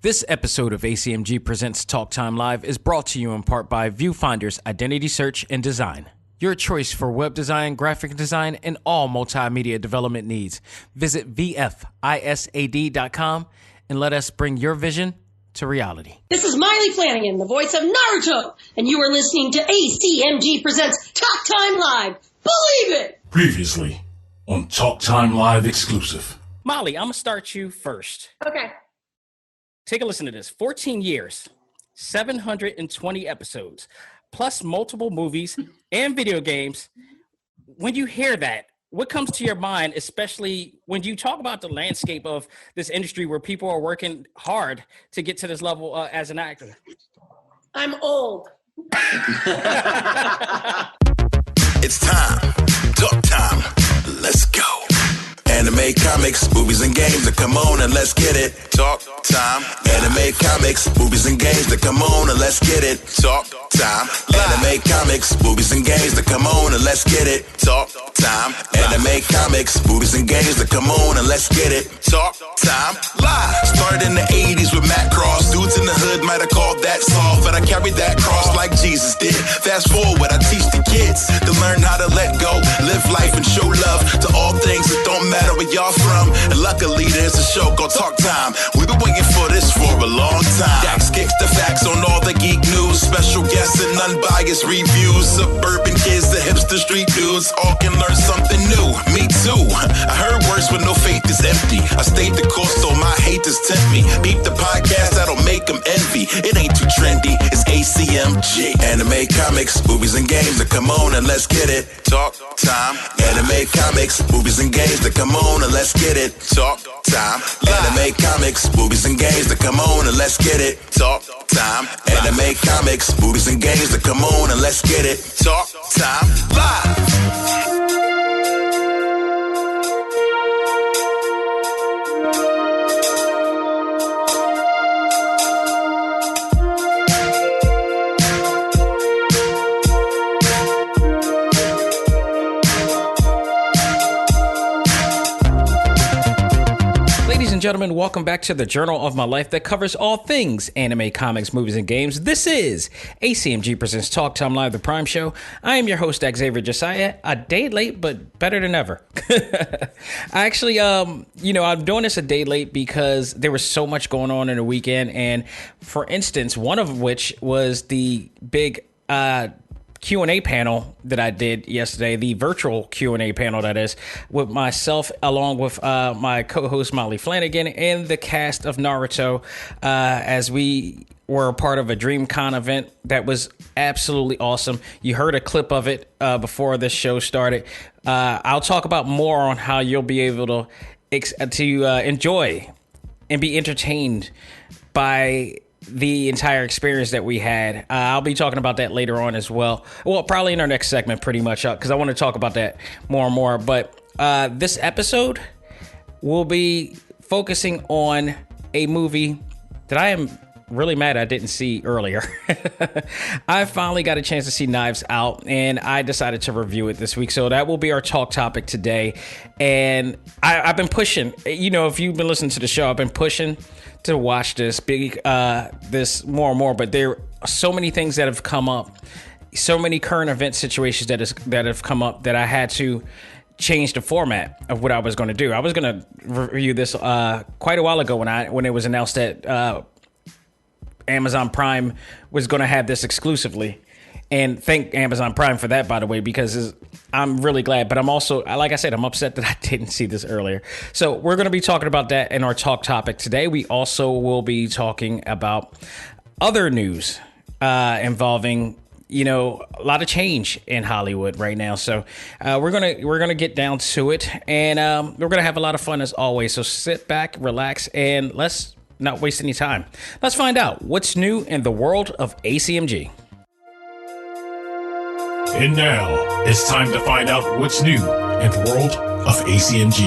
This episode of A.C.M.G. Presents Talk Time Live is brought to you in part by Viewfinder's Identity Search and Design. Your choice for web design, graphic design, and all multimedia development needs. Visit VFISAD.com and let us bring your vision to reality. This is Miley Flanagan, the voice of Naruto, and you are listening to A.C.M.G. Presents Talk Time Live. Believe it! Previously on Talk Time Live exclusive. Molly, I'm going to start you first. Okay. Take a listen to this. 14 years, 720 episodes, plus multiple movies and video games. When you hear that, what comes to your mind, especially when you talk about the landscape of this industry where people are working hard to get to this level as an actor? I'm old. It's time. Talk time. Let's go. Anime, comics, movies, and games. Come on and let's get it. Talk time. Anime, comics, movies, and games. Come on and let's get it. Talk time. Anime, comics, movies, and games. Come on and let's get it. Talk time. Anime, comics, movies, and games. Come on and let's get it. Talk time. Live. Started in the 80s with Matt Cross. Dudes in the hood might have called that soft, but I carried that cross like Jesus did. Fast forward, I teach the kids to learn how to let go, live life, and show love to all things that don't matter where y'all from. And luckily there's a show called Talk Time. We've been waiting for this for a long time. Dax kicks the facts on all the geek news, special guests and unbiased reviews. Suburban kids, the hipster street dudes, all can learn something new. Me too. I heard words when no faith is empty. I stayed the course so my haters tempt me. Beep the podcast, that'll make them envy. It ain't too trendy, it's A.C.M.G. Anime, comics, movies, and games. Come on and let's get it. Talk time. Anime, comics, movies, and games. Come on and let's get it. Talk time. Anime, comics, movies, and games. Come on and let's get it. Talk time. Anime, comics, movies, and games. Come on and let's get it. Talk time. Live. Ladies and gentlemen, welcome back to the Journal of My Life that covers all things anime, comics, movies, and games. This is A.C.M.G. Presents Talk Time Live, the Prime Show. I am your host, Xavier Josiah. A day late, but better than ever. I actually, I'm doing this a day late because there was so much going on in the weekend. And for instance, one of which was the big Q&A panel that I did yesterday, the virtual Q&A panel, that is, with myself along with my co-host Molly Flanagan and the cast of Naruto, as we were a part of a DreamCon event that was absolutely awesome. You heard a clip of it before this show started. I'll talk about more on how you'll be able to enjoy and be entertained by the entire experience that we had. I'll be talking about that later on as well. Well, probably in our next segment, pretty much, because I want to talk about that more and more. But this episode will be focusing on a movie that I am really mad I didn't see earlier. I finally got a chance to see Knives Out, and I decided to review it this week. So that will be our talk topic today. And I've been pushing, if you've been listening to the show, I've been pushing to watch this this more and more, but there are so many things that have come up, so many current event situations that have come up that I had to change the format of what I was going to do. I was going to review this quite a while ago when it was announced that Amazon Prime was going to have this exclusively. And thank Amazon Prime for that, by the way, because I'm really glad. But I'm also, like I said, I'm upset that I didn't see this earlier. So we're going to be talking about that in our talk topic today. We also will be talking about other news involving, a lot of change in Hollywood right now. So we're gonna get down to it, and we're gonna have a lot of fun as always. So sit back, relax, and let's not waste any time. Let's find out what's new in the world of A.C.M.G. And now, it's time to find out what's new in the world of A.C.M.G.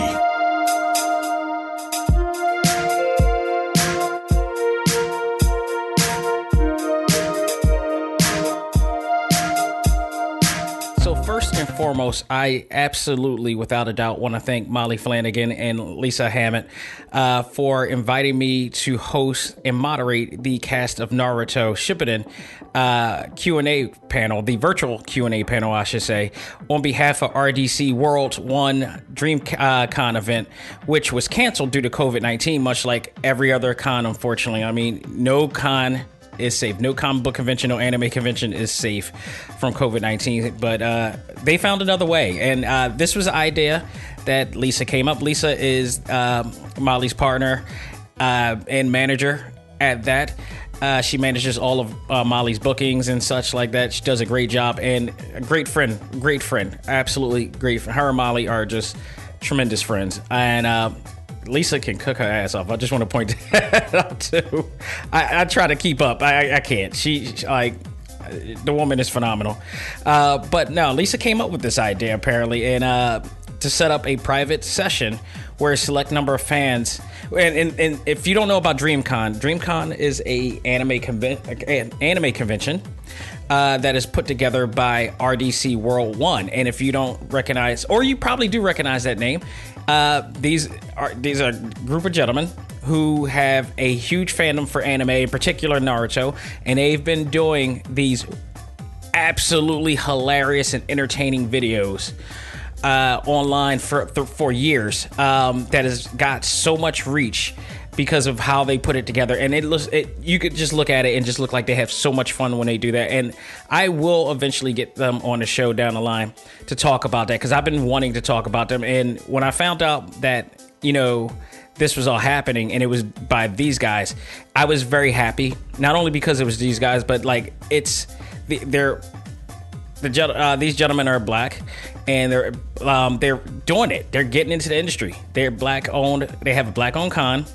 So first and foremost, I absolutely, without a doubt, want to thank Molly Flanagan and Lisa Hammett for inviting me to host and moderate the cast of Naruto Shippuden Q&A panel, the virtual Q&A panel, I should say, on behalf of RDC World 1 DreamCon event, which was canceled due to COVID-19, much like every other con, unfortunately. I mean, no con is safe. No comic book convention, no anime convention is safe from COVID-19, but they found another way. And this was an idea that Lisa came up. Lisa is Molly's partner and manager at that. She manages all of Molly's bookings and such like that. She does a great job and a great friend, absolutely great. Her and Molly are just tremendous friends. And Lisa can cook her ass off. I just want to point that out too. I try to keep up. I can't. She like, the woman is phenomenal. But no, Lisa came up with this idea apparently, and to set up a private session where a select number of fans, and if you don't know about DreamCon is a anime convention that is put together by RDC World 1. And if you don't recognize, or you probably do recognize that name, these are a group of gentlemen who have a huge fandom for anime, in particular Naruto, and they've been doing these absolutely hilarious and entertaining videos online for years that has got so much reach because of how they put it together. And you could just look at it and just look like they have so much fun when they do that. And I will eventually get them on the show down the line to talk about that, because I've been wanting to talk about them. And when I found out that, this was all happening and it was by these guys, I was very happy. Not only because it was these guys, but like these gentlemen are black, and they're doing it. They're getting into the industry. They're black owned. They have a black owned con.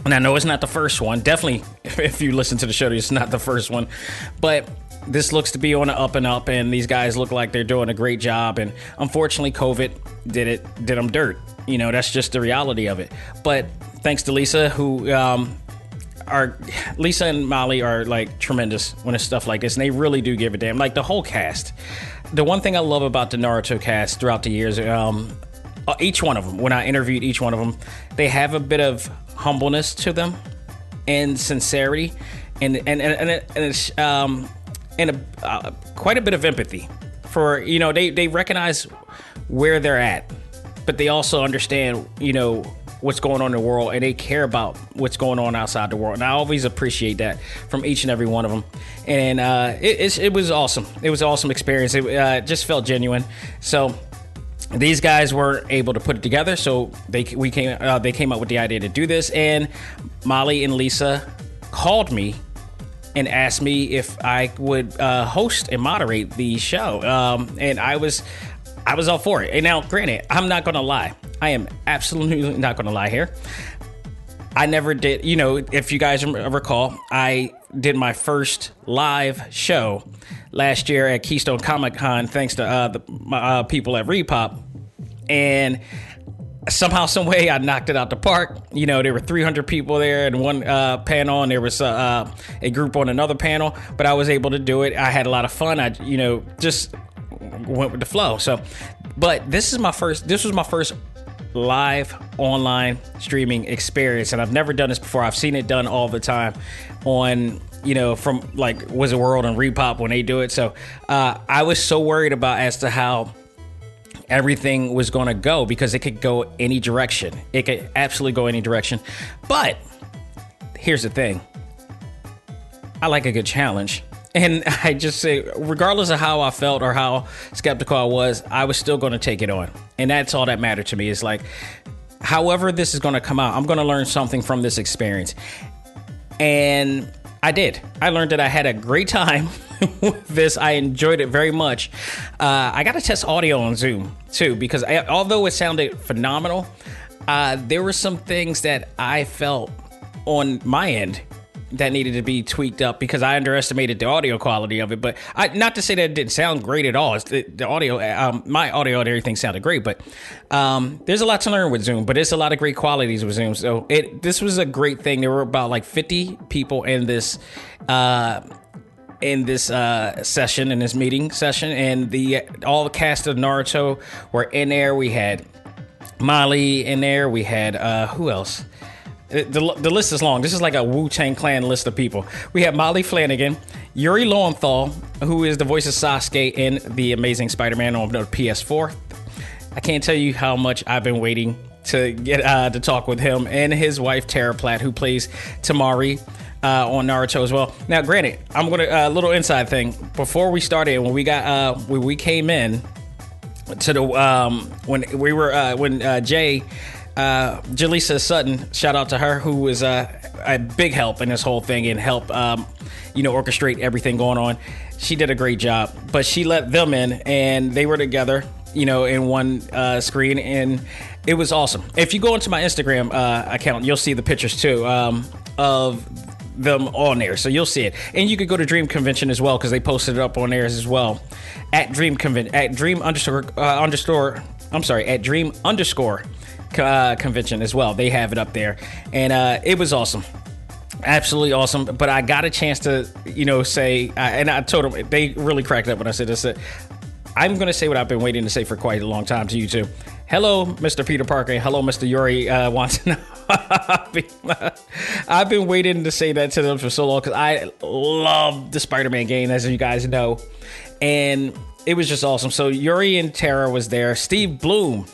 And I know it's not the first one. Definitely, if you listen to the show, it's not the first one. But this looks to be on the up and up, and these guys look like they're doing a great job. And unfortunately, COVID did them dirt. That's just the reality of it. But thanks to Lisa, Lisa and Molly are like tremendous when it's stuff like this, and they really do give a damn. Like the whole cast. The one thing I love about the Naruto cast throughout the years, each one of them, when I interviewed each one of them, they have a bit of humbleness to them and sincerity, and quite a bit of empathy for, they recognize where they're at, but they also understand, what's going on in the world, and they care about what's going on outside the world. And I always appreciate that from each and every one of them. And it was awesome. It was an awesome experience. It just felt genuine. So these guys were able to put it together. So they came up with the idea to do this. And Molly and Lisa called me and asked me if I would host and moderate the show. And I was all for it. And now, granted, I'm not going to lie. I am absolutely not going to lie here. I never did, if you guys recall, I did my first live show last year at Keystone Comic Con, thanks to the people at Repop. And somehow, some way, I knocked it out the park. There were 300 people there in one panel, and there was a group on another panel, but I was able to do it. I had a lot of fun. I, just went with the flow. So, but this was my first live online streaming experience, and I've never done this before. I've seen it done all the time on, from like Wizard World and Repop when they do it. So I was so worried about as to how everything was going to go, because it could go any direction. It could absolutely go any direction. But here's the thing. I like a good challenge. And I just say, regardless of how I felt or how skeptical I was still going to take it on. And that's all that mattered to me. It's like, however this is going to come out, I'm going to learn something from this experience. And I did. I learned that I had a great time with this. I enjoyed it very much. I got to test audio on Zoom, too, because although it sounded phenomenal, there were some things that I felt on my end that needed to be tweaked up, because I underestimated the audio quality of it. But not to say that it didn't sound great at all. It's the audio, my audio and everything sounded great, but there's a lot to learn with Zoom, but it's a lot of great qualities with Zoom. So this was a great thing. There were about like 50 people in this in this session, in this meeting session, and all the cast of Naruto were in there. We had Molly in there. We had who else? The list is long. This is like a Wu-Tang Clan list of people. We have Molly Flanagan, Yuri Lowenthal, who is the voice of Sasuke in The Amazing Spider-Man on the PS4. I can't tell you how much I've been waiting to get to talk with him, and his wife Tara Platt, who plays Tamari on Naruto as well. Now, granted, I'm gonna a little inside thing before we started. When we came in to the when Jay. Jaleesa Sutton, shout out to her, who was a big help in this whole thing and help orchestrate everything going on. She did a great job, but she let them in and they were together, in one screen, and it was awesome. If you go into my Instagram account, you'll see the pictures too of them on there, so you'll see it. And you could go to Dream Convention as well, because they posted it up on there as well at Dream Convention at Dream Convention as well. They have it up there, and it was awesome, absolutely awesome. But I got a chance to say, and I told them, they really cracked up when I said this. I'm going to say what I've been waiting to say for quite a long time to you too. Hello, Mr. Peter Parker. Hello, Mr. Yuri Watson. I've been waiting to say that to them for so long, because I love the Spider-Man game, as you guys know, and it was just awesome. So Yuri and Tara was there. Steve Bloom,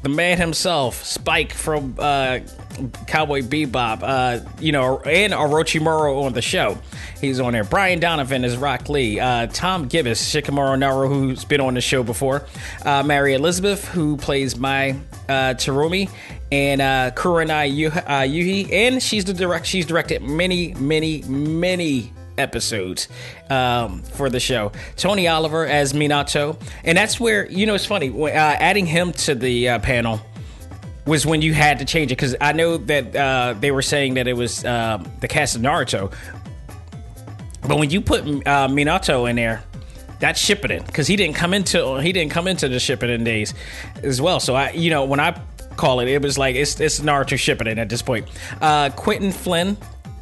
the man himself, Spike from Cowboy Bebop, and Orochimaru on the show. He's on there. Brian Donovan is Rock Lee. Tom Gibbs, Shikamaru Naru, who's been on the show before. Mary Elizabeth, who plays Mai Terumi, and Kurenai Yuhi, and she's directed many episodes for the show. Tony Oliver as Minato, and that's where it's funny, adding him to the panel was when you had to change it, because I know that they were saying that it was the cast of Naruto, but when you put Minato in there, that's Shippuden, because he didn't come into the Shippuden days as well. So when I call it was like it's Naruto Shippuden at this point. Quentin Flynn,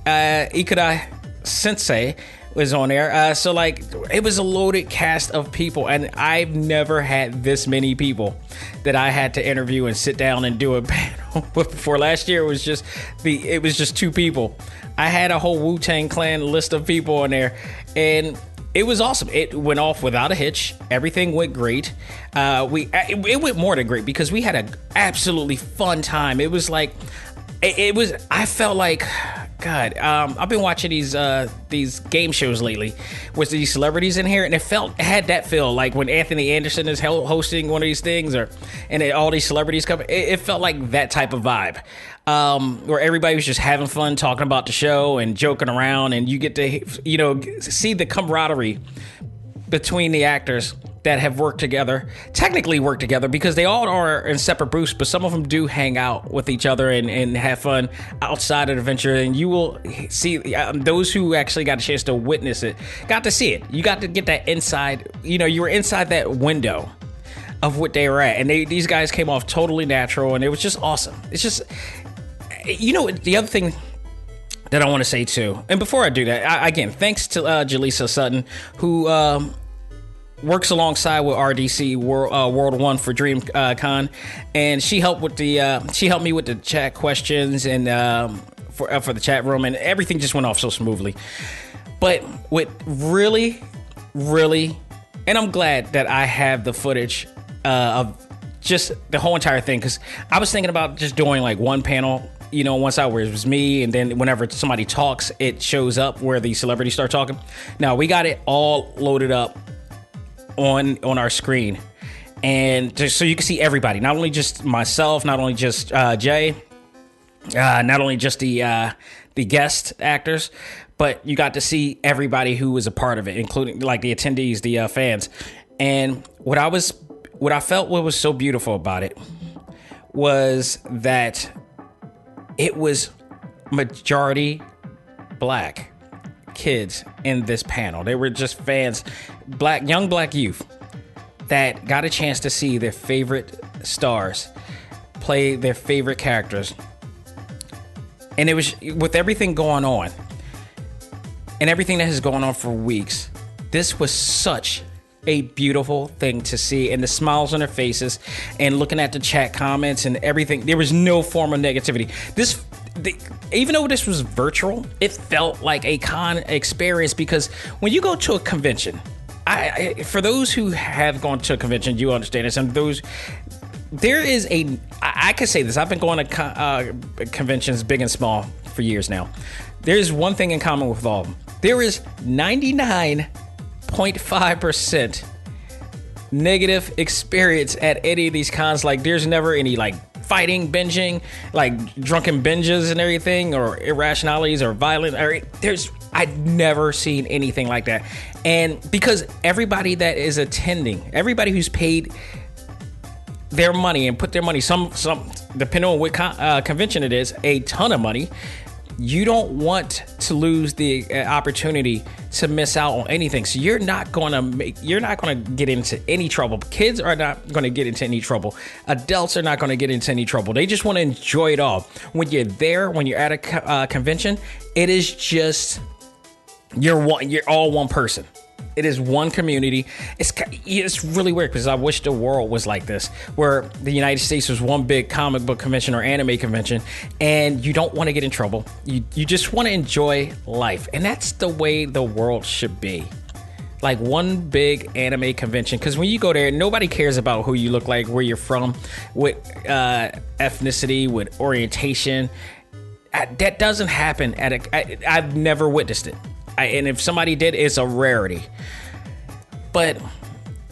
Ikeda Sensei was on there. So it was a loaded cast of people, and I've never had this many people that I had to interview and sit down and do a panel before. Last year it was just two people. I had a whole Wu-Tang Clan list of people on there, and it was awesome. It went off without a hitch. Everything went great. It went more than great, because we had an absolutely fun time. It was like, I felt like, God, I've been watching these game shows lately with these celebrities in here, and it had that feel like when Anthony Anderson is hosting one of these things, all these celebrities come. It felt like that type of vibe, where everybody was just having fun talking about the show and joking around, and you get to see the camaraderie between the actors that have technically worked together, because they all are in separate booths, but some of them do hang out with each other and have fun outside of the venture. And you will see those who actually got a chance to witness it, got to see it. You got to get that inside, you were inside that window of what they were at. And these guys came off totally natural, and it was just awesome. It's just, the other thing that I want to say too, and before I do that, again, thanks to Jaleesa Sutton, who works alongside with RDC World One for Dream Con, and she helped me with the chat questions and for the chat room, and everything just went off so smoothly. But what really, and I'm glad that I have the footage of just the whole entire thing, because I was thinking about just doing like one panel, one side where it was me, and then whenever somebody talks, it shows up where the celebrities start talking. Now we got it all loaded up on our screen, and just so you can see everybody, not only just myself, not only just Jay, not only just the guest actors, but you got to see everybody who was a part of it, including like the attendees, the fans. And what I felt was so beautiful about it was that it was majority black kids in this panel. They were just fans, young black youth that got a chance to see their favorite stars play their favorite characters. And it was, with everything going on, and everything that has gone on for weeks, this was such a beautiful thing to see, and the smiles on their faces and looking at the chat comments and everything. There was no form of negativity. Even though this was virtual, it felt like a con experience, because when you go to a convention, for those who have gone to a convention, you understand this, and I can say this, I've been going to conventions big and small for years now. There's one thing in common with all of them. There is 99.5% negative experience at any of these cons. Like, there's never any like fighting, binging, like drunken binges and everything, or irrationalities or violent. I've never seen anything like that. And because everybody that is attending, everybody who's paid their money and put their money, some depending on what convention it is, a ton of money, you don't want to lose the opportunity to miss out on anything. So you're not going to get into any trouble. Kids are not going to get into any trouble. Adults are not going to get into any trouble. They just want to enjoy it all. When you're there, when you're at a convention, it is just you're all one person. It is one community. It's really weird, because I wish the world was like this, where the United States was one big comic book convention or anime convention, and you don't want to get in trouble. You just want to enjoy life. And that's the way the world should be. Like one big anime convention, because when you go there, nobody cares about who you look like, where you're from, with ethnicity, with orientation. That doesn't happen I've never witnessed it. And if somebody did, it's a rarity. But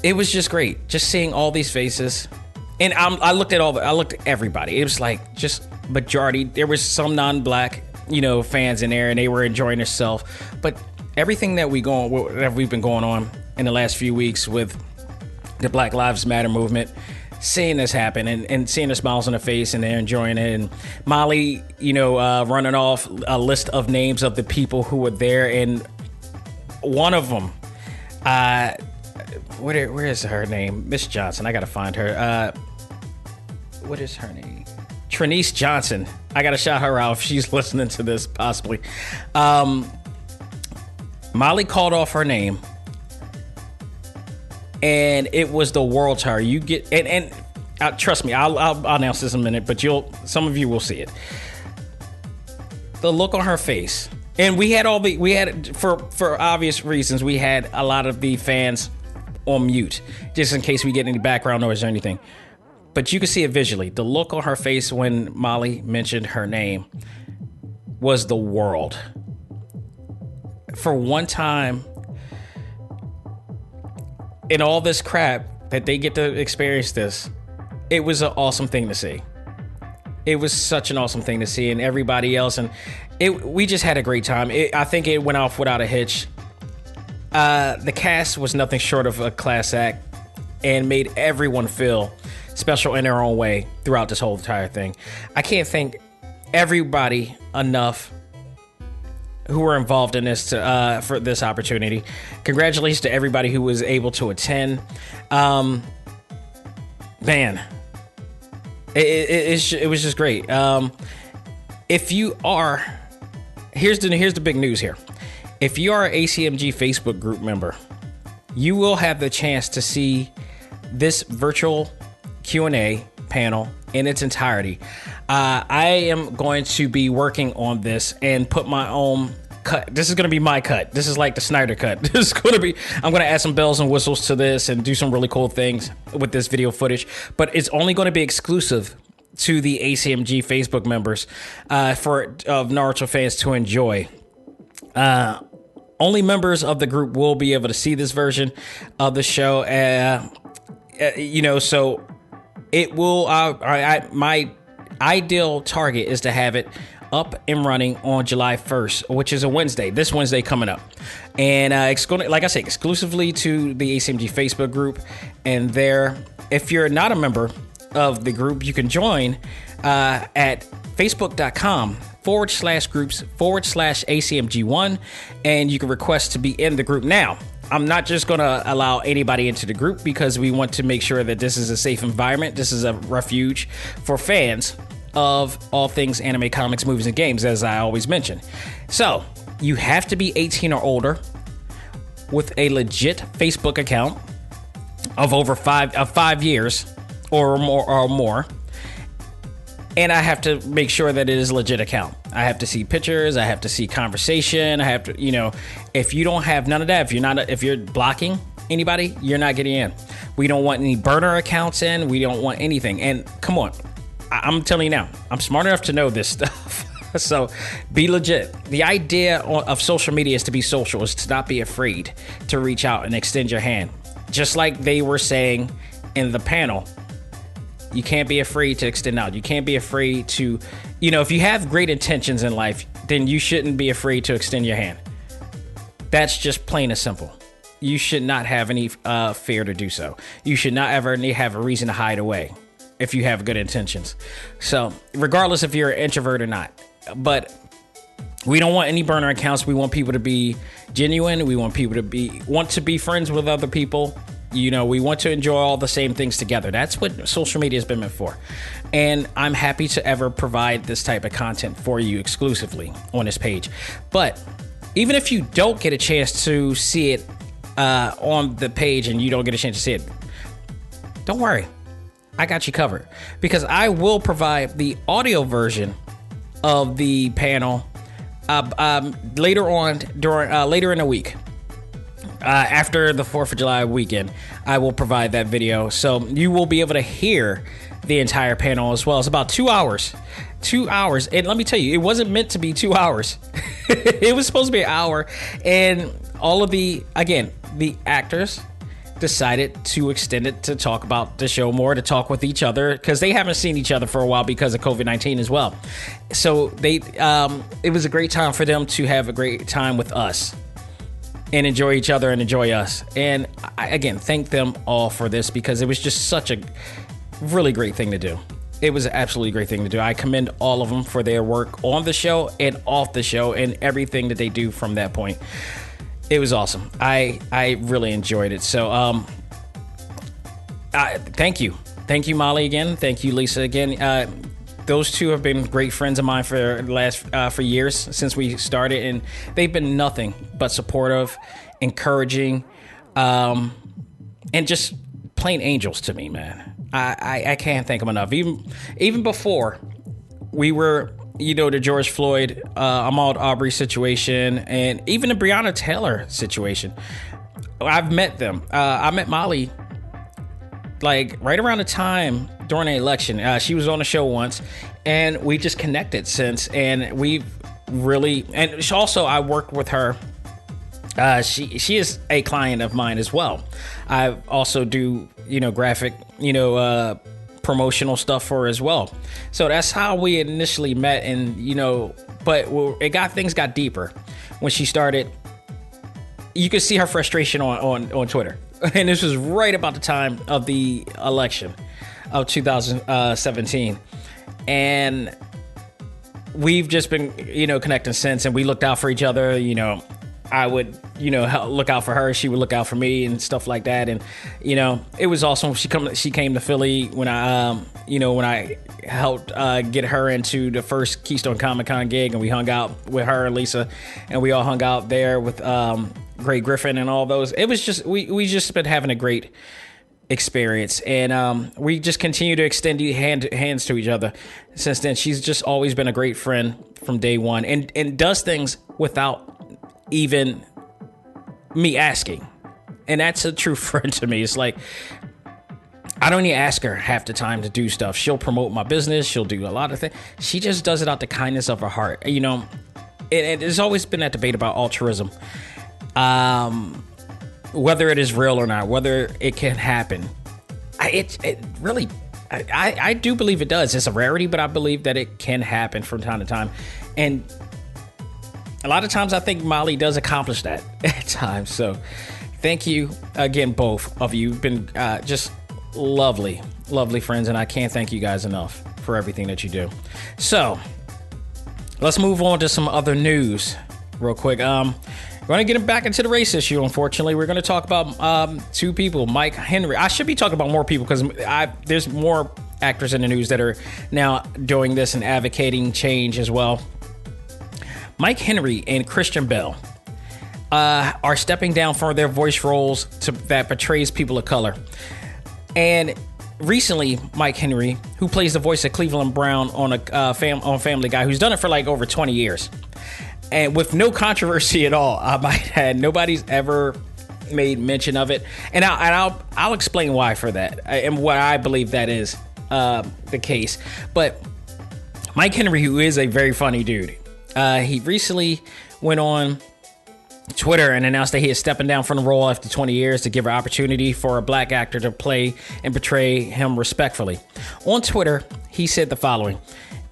it was just great, just seeing all these faces. And I looked at everybody. It was like just majority. There was some non-black, fans in there, and they were enjoying themselves. But everything that we've been going on in the last few weeks with the Black Lives Matter movement, seeing this happen and seeing the smiles on their face, and they're enjoying it. And Molly, running off a list of names of the people who were there, and one of them, where is her name? Miss Johnson. I gotta find her. What is her name? Trinice Johnson. I gotta shout her out if she's listening to this, possibly. Molly called off her name, and it was the world to her. You get and trust me, I'll announce this in a minute, but some of you will see it. The look on her face, and we had for obvious reasons, we had a lot of the fans on mute, just in case we get any background noise or anything. But you can see it visually. The look on her face when Molly mentioned her name was the world. For one time in all this crap that they get to experience this, it was an awesome thing to see. It was such an awesome thing to see, and everybody else, and we just had a great time. I think it went off without a hitch. The cast was nothing short of a class act, and made everyone feel special in their own way throughout this whole entire thing. I can't thank everybody enough who were involved in this for this opportunity. Congratulations to everybody who was able to attend. Man, it was just great. If you are, here's the big news here. If you are an A.C.M.G Facebook group member, you will have the chance to see this virtual Q&A panel in its entirety. I am going to be working on this and put my own cut. This is going to be my cut. This is like the Snyder cut. I'm going to add some bells and whistles to this and do some really cool things with this video footage, but it's only going to be exclusive to the A.C.M.G Facebook members of Naruto fans to enjoy. Only members of the group will be able to see this version of the show. So it will. My ideal target is to have it up and running on July 1st, which is a Wednesday. This Wednesday coming up, and it's going to, like I say, exclusively to the A.C.M.G Facebook group. And there, if you're not a member of the group, you can join at facebook.com/groups/ACMG1, and you can request to be in the group. Now, I'm not just going to allow anybody into the group, because we want to make sure that this is a safe environment. This is a refuge for fans of all things anime, comics, movies, and games, as I always mention. So You have to be 18 or older with a legit Facebook account of over 5 years or more. And I have to make sure that it is a legit account. I have to see pictures. I have to see conversation. I have to, if you don't have none of that, if you're blocking anybody, you're not getting in. We don't want any burner accounts in. We don't want anything. And come on, I'm telling you now, I'm smart enough to know this stuff. So be legit. The idea of social media is to be social, is to not be afraid to reach out and extend your hand. Just like they were saying in the panel, you can't be afraid to extend out. You can't be afraid to, if you have great intentions in life, then you shouldn't be afraid to extend your hand. That's just plain and simple. You should not have any fear to do so. You should not ever have a reason to hide away if you have good intentions. So regardless if you're an introvert or not, but we don't want any burner accounts. We want people to be genuine. We want people to want to be friends with other people. We want to enjoy all the same things together. That's what social media has been meant for. And I'm happy to ever provide this type of content for you exclusively on this page. But even if you don't get a chance to see it on the page and you don't get a chance to see it, don't worry. I got you covered, because I will provide the audio version of the panel later in the week. After the 4th of July weekend, I will provide that video. So you will be able to hear the entire panel as well. It's about 2 hours. 2 hours. And let me tell you, it wasn't meant to be 2 hours. It was supposed to be an hour. And all of the actors decided to extend it to talk about the show more, to talk with each other, because they haven't seen each other for a while because of COVID-19 as well. So it was a great time for them to have a great time with us and enjoy each other and enjoy us. And I, again, thank them all for this, because it was just such a really great thing to do. It was an absolutely great thing to do. I commend all of them for their work on the show and off the show and everything that they do from that point. It was awesome. I really enjoyed it. So thank you. Thank you, Molly, again. Thank you, Lisa, again. Those two have been great friends of mine for the last for years since we started, and they've been nothing but supportive, encouraging, and just plain angels to me, man. I can't thank them enough. Even before we were, the George Floyd, Ahmaud Arbery situation, and even the Breonna Taylor situation, I've met them. I met Molly like right around the time during the election. She was on the show once, and we just connected since. And we've really, and she also, I worked with her. She is a client of mine as well. I also do, graphic, promotional stuff for her as well. So that's how we initially met. And, but things got deeper when she started. You could see her frustration on Twitter. And this was right about the time of the election of 2017. And we've just been, connecting since, and we looked out for each other. I would, look out for her. She would look out for me and stuff like that. And, it was awesome. She came to Philly when I helped get her into the first Keystone Comic-Con gig, and we hung out with her and Lisa, and we all hung out there with Gray Griffin and all those. It was just, we just been having a great experience, and we just continue to extend hands to each other since then. She's just always been a great friend from day one, and does things without even me asking. And that's a true friend to me. It's like, I don't even ask her half the time to do stuff. She'll promote my business. She'll do a lot of things. She just does it out the kindness of her heart. And there's always been that debate about altruism. Whether it is real or not, whether it can happen. I do believe it does. It's a rarity, but I believe that it can happen from time to time. And a lot of times I think Molly does accomplish that at times. So thank you again, both of you. You've been just lovely friends, and I can't thank you guys enough for everything that you do. So let's move on to some other news real quick. We're going to get back into the race issue. Unfortunately, we're going to talk about two people, Mike Henry. I should be talking about more people because there's more actors in the news that are now doing this and advocating change as well. Mike Henry and Christian Bale are stepping down from their voice roles that portrays people of color. And recently, Mike Henry, who plays the voice of Cleveland Brown on on Family Guy, who's done it for like over 20 years, and with no controversy at all, I might add, nobody's ever made mention of it, and I'll explain why for that and what I believe that is the case. But Mike Henry, who is a very funny dude, he recently went on Twitter and announced that he is stepping down from the role after 20 years to give an opportunity for a black actor to play and portray him respectfully. On Twitter, he said the following: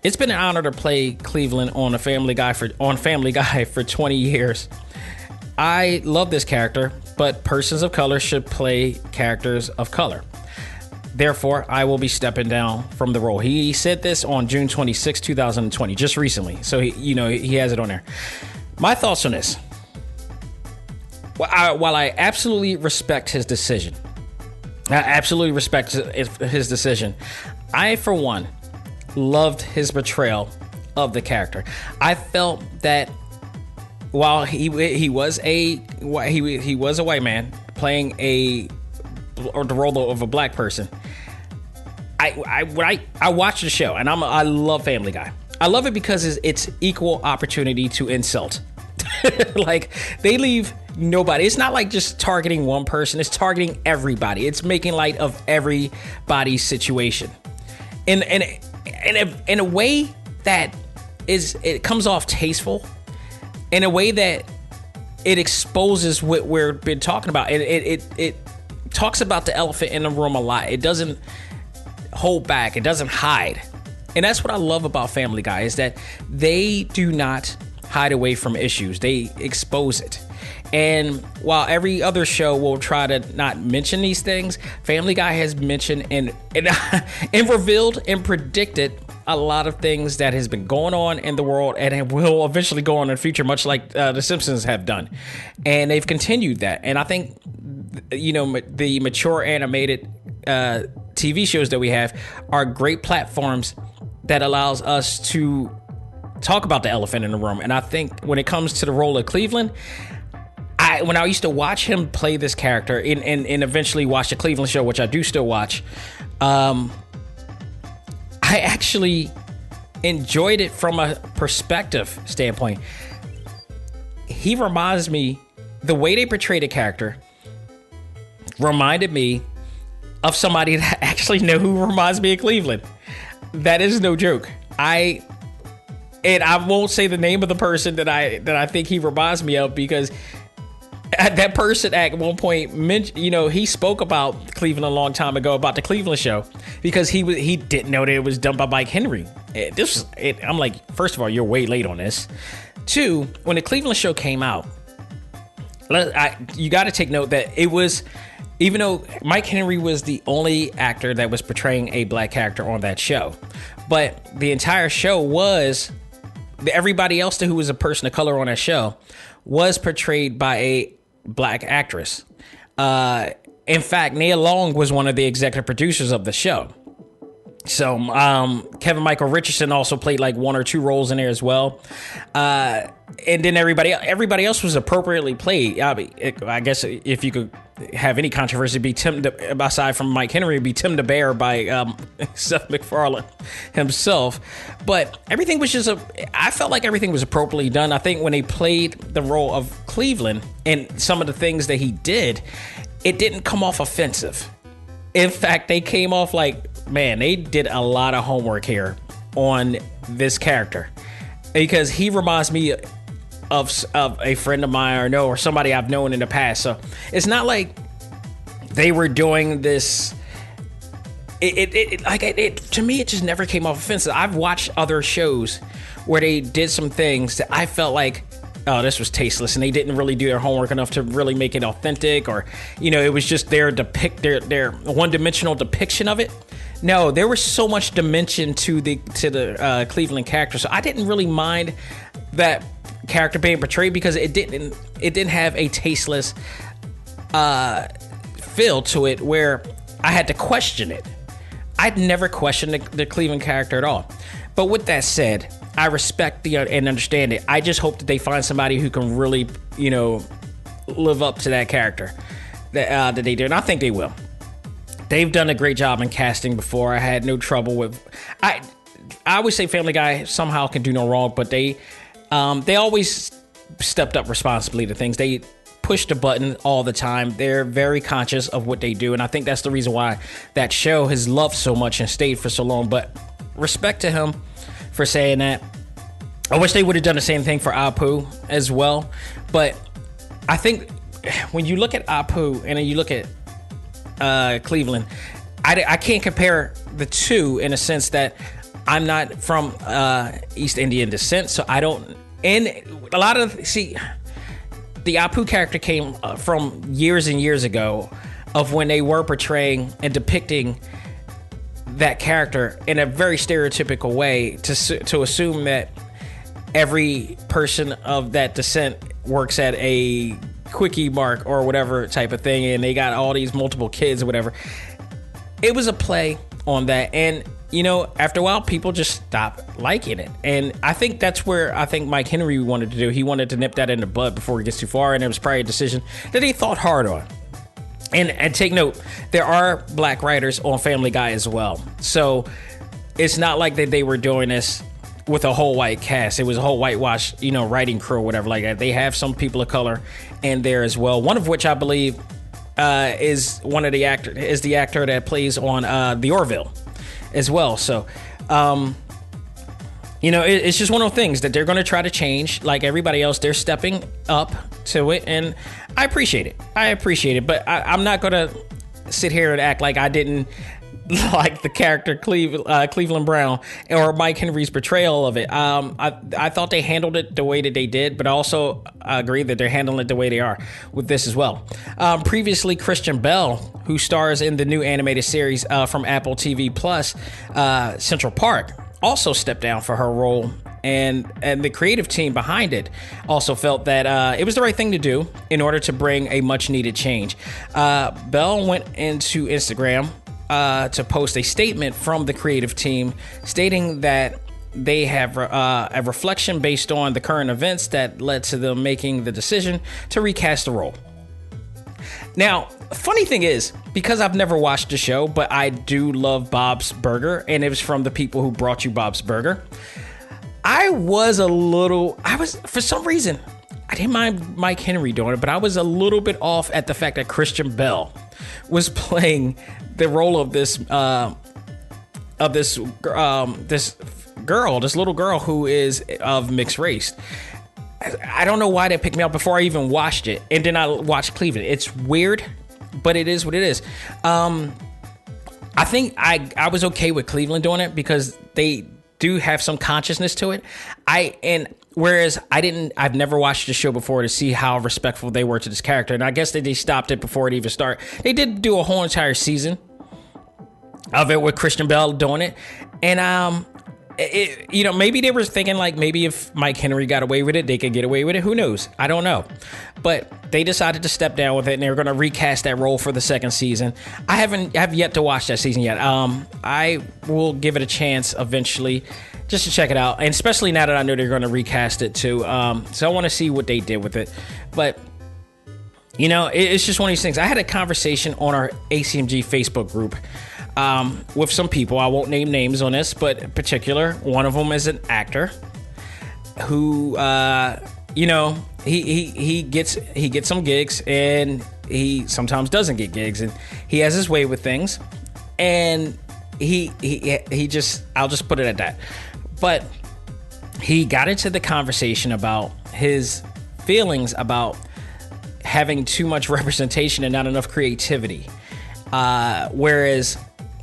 "It's been an honor to play Cleveland on Family Guy for 20 years. I love this character, but persons of color should play characters of color. Therefore, I will be stepping down from the role." He said this on June 26, 2020, just recently. So he has it on there. My thoughts on this. While I absolutely respect his decision, I, for one, loved his portrayal of the character. I felt that while he was a white man playing the role of a black person, I watched the show and I love Family Guy. I love it because it's equal opportunity to insult. Like, they leave nobody. It's not like just targeting one person. It's targeting everybody. It's making light of everybody's situation in a way that it comes off tasteful, in a way that it exposes what we've been talking about. It talks about the elephant in the room a lot. It doesn't hold back. It doesn't hide. And that's what I love about Family Guy, is that they do not hide away from issues. They expose it. And while every other show will try to not mention these things, Family Guy has mentioned and revealed and predicted a lot of things that has been going on in the world and it will eventually go on in the future, much like The Simpsons have done. And they've continued that. And I think, the mature animated TV shows that we have are great platforms that allows us to talk about the elephant in the room. And I think when it comes to the role of Cleveland, when I used to watch him play this character and eventually watch the Cleveland show, which I do still watch, I actually enjoyed it from a perspective standpoint. He reminds me, the way they portrayed the character reminded me of somebody that I actually know who reminds me of Cleveland. That is no joke. And I won't say the name of the person that I think he reminds me of, because that person at one point mentioned, he spoke about Cleveland a long time ago, about the Cleveland show, because he didn't know that it was done by Mike Henry. I'm like, first of all, you're way late on this. Two, when the Cleveland show came out, you got to take note that it was, even though Mike Henry was the only actor that was portraying a black character on that show, but the entire show was, everybody else who was a person of color on that show was portrayed by a black actress. In fact, Nia Long was one of the executive producers of the show. So Kevin Michael Richardson also played like one or two roles in there as well. And then everybody else was appropriately played. I guess if you could have any controversy, it'd be aside from Mike Henry, it'd be Tim the Bear by Seth MacFarlane himself. But everything was I felt like everything was appropriately done. I think when they played the role of Cleveland and some of the things that he did, it didn't come off offensive. In fact, they came off like, man, they did a lot of homework here on this character, because he reminds me of a friend of mine or somebody I've known in the past. So it's not like they were doing this. To me, it just never came off offensive. I've watched other shows where they did some things that I felt like, oh, this was tasteless, and they didn't really do their homework enough to really make it authentic, or it was just their one-dimensional depiction of it. No, there was so much dimension to the Cleveland character, so I didn't really mind that character being portrayed, because it didn't have a tasteless feel to it where I had to question it. I'd never questioned the Cleveland character at all. But with that said, I respect and understand it. I just hope that they find somebody who can really, live up to that character that they do. And I think they will. They've done a great job in casting before. I had no trouble with... I always say Family Guy somehow can do no wrong, but they always stepped up responsibly to things. They push the button all the time. They're very conscious of what they do, and I think that's the reason why that show has loved so much and stayed for so long. But respect to him for saying that. I wish they would have done the same thing for Apu as well. But I think when you look at Apu and then you look at Cleveland, I can't compare the two in a sense that I'm not from East Indian descent, so I don't. And a lot of the Apu character came from years and years ago, of when they were portraying and depicting that character in a very stereotypical way to assume that every person of that descent works at a quickie mark or whatever type of thing, and they got all these multiple kids or whatever. It was a play on that, and after a while people just stopped liking it. And I think that's where I think Mike Henry wanted to do. He wanted to nip that in the bud before it gets too far, and it was probably a decision that he thought hard on. And take note, there are black writers on Family Guy as well, so it's not like that they were doing this with a whole white cast. It was a whole whitewash, writing crew or whatever like that. They have some people of color in there as well. One of which I believe is the actor that plays on The Orville as well. So, it's just one of those things that they're going to try to change. Like everybody else, they're stepping up to it, and I appreciate it. But I'm not going to sit here and act like I didn't like the character Cleveland Brown or Mike Henry's portrayal of it. I thought they handled it the way that they did, but I also agree that they're handling it the way they are with this as well. Previously, Christian Bell, who stars in the new animated series from Apple TV Plus, Central Park, also stepped down for her role. And the creative team behind it also felt that it was the right thing to do in order to bring a much needed change. Bell went into Instagram to post a statement from the creative team stating that they have a reflection based on the current events that led to them making the decision to recast the role. Now, funny thing is, because I've never watched the show, but I do love Bob's Burger, and it was from the people who brought you Bob's Burger. For some reason, I didn't mind Mike Henry doing it, but I was a little bit off at the fact that Christian Bell was playing the role of this little girl who is of mixed race. I don't know why they picked me up before I even watched it, and then I watched Cleveland. It's weird, but it is what it is. I think I was okay with Cleveland doing it because they do have some consciousness to it. Whereas I've never watched the show before to see how respectful they were to this character, and I guess they stopped it before it even started. They did do a whole entire season of it with Christian Bell doing it, and maybe they were thinking like maybe if Mike Henry got away with it, they could get away with it. Who knows? I don't know. But they decided to step down with it, and they're going to recast that role for the second season. I have yet to watch that season yet. I will give it a chance eventually just to check it out, and especially now that I know they're going to recast it too. So I want to see what they did with it. But it's just one of these things. I had a conversation on our A.C.M.G Facebook group with some people. I won't name names on this, but in particular, one of them is an actor who, he gets some gigs, and he sometimes doesn't get gigs, and he has his way with things, and I'll just put it at that. But he got into the conversation about his feelings about having too much representation and not enough creativity, whereas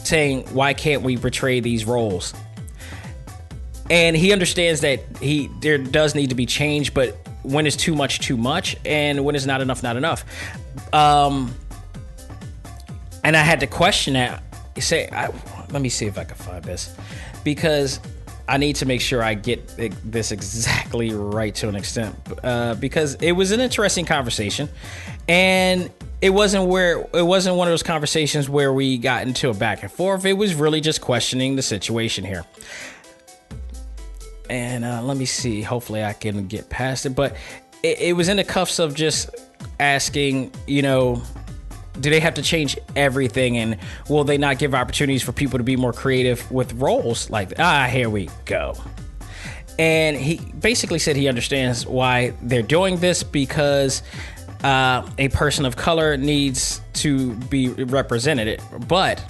saying, why can't we portray these roles? And he understands that there does need to be change, but when is too much, and when is not enough. And I had to question that. Let me see if I can find this, because I need to make sure I get this exactly right to an extent, because it was an interesting conversation, and it wasn't one of those conversations where we got into a back and forth. It was really just questioning the situation here. And let me see. Hopefully I can get past it. But it was in the cuffs of just asking, you know, do they have to change everything? And will they not give opportunities for people to be more creative with roles? Like, here we go. And he basically said he understands why they're doing this, because a person of color needs to be represented. But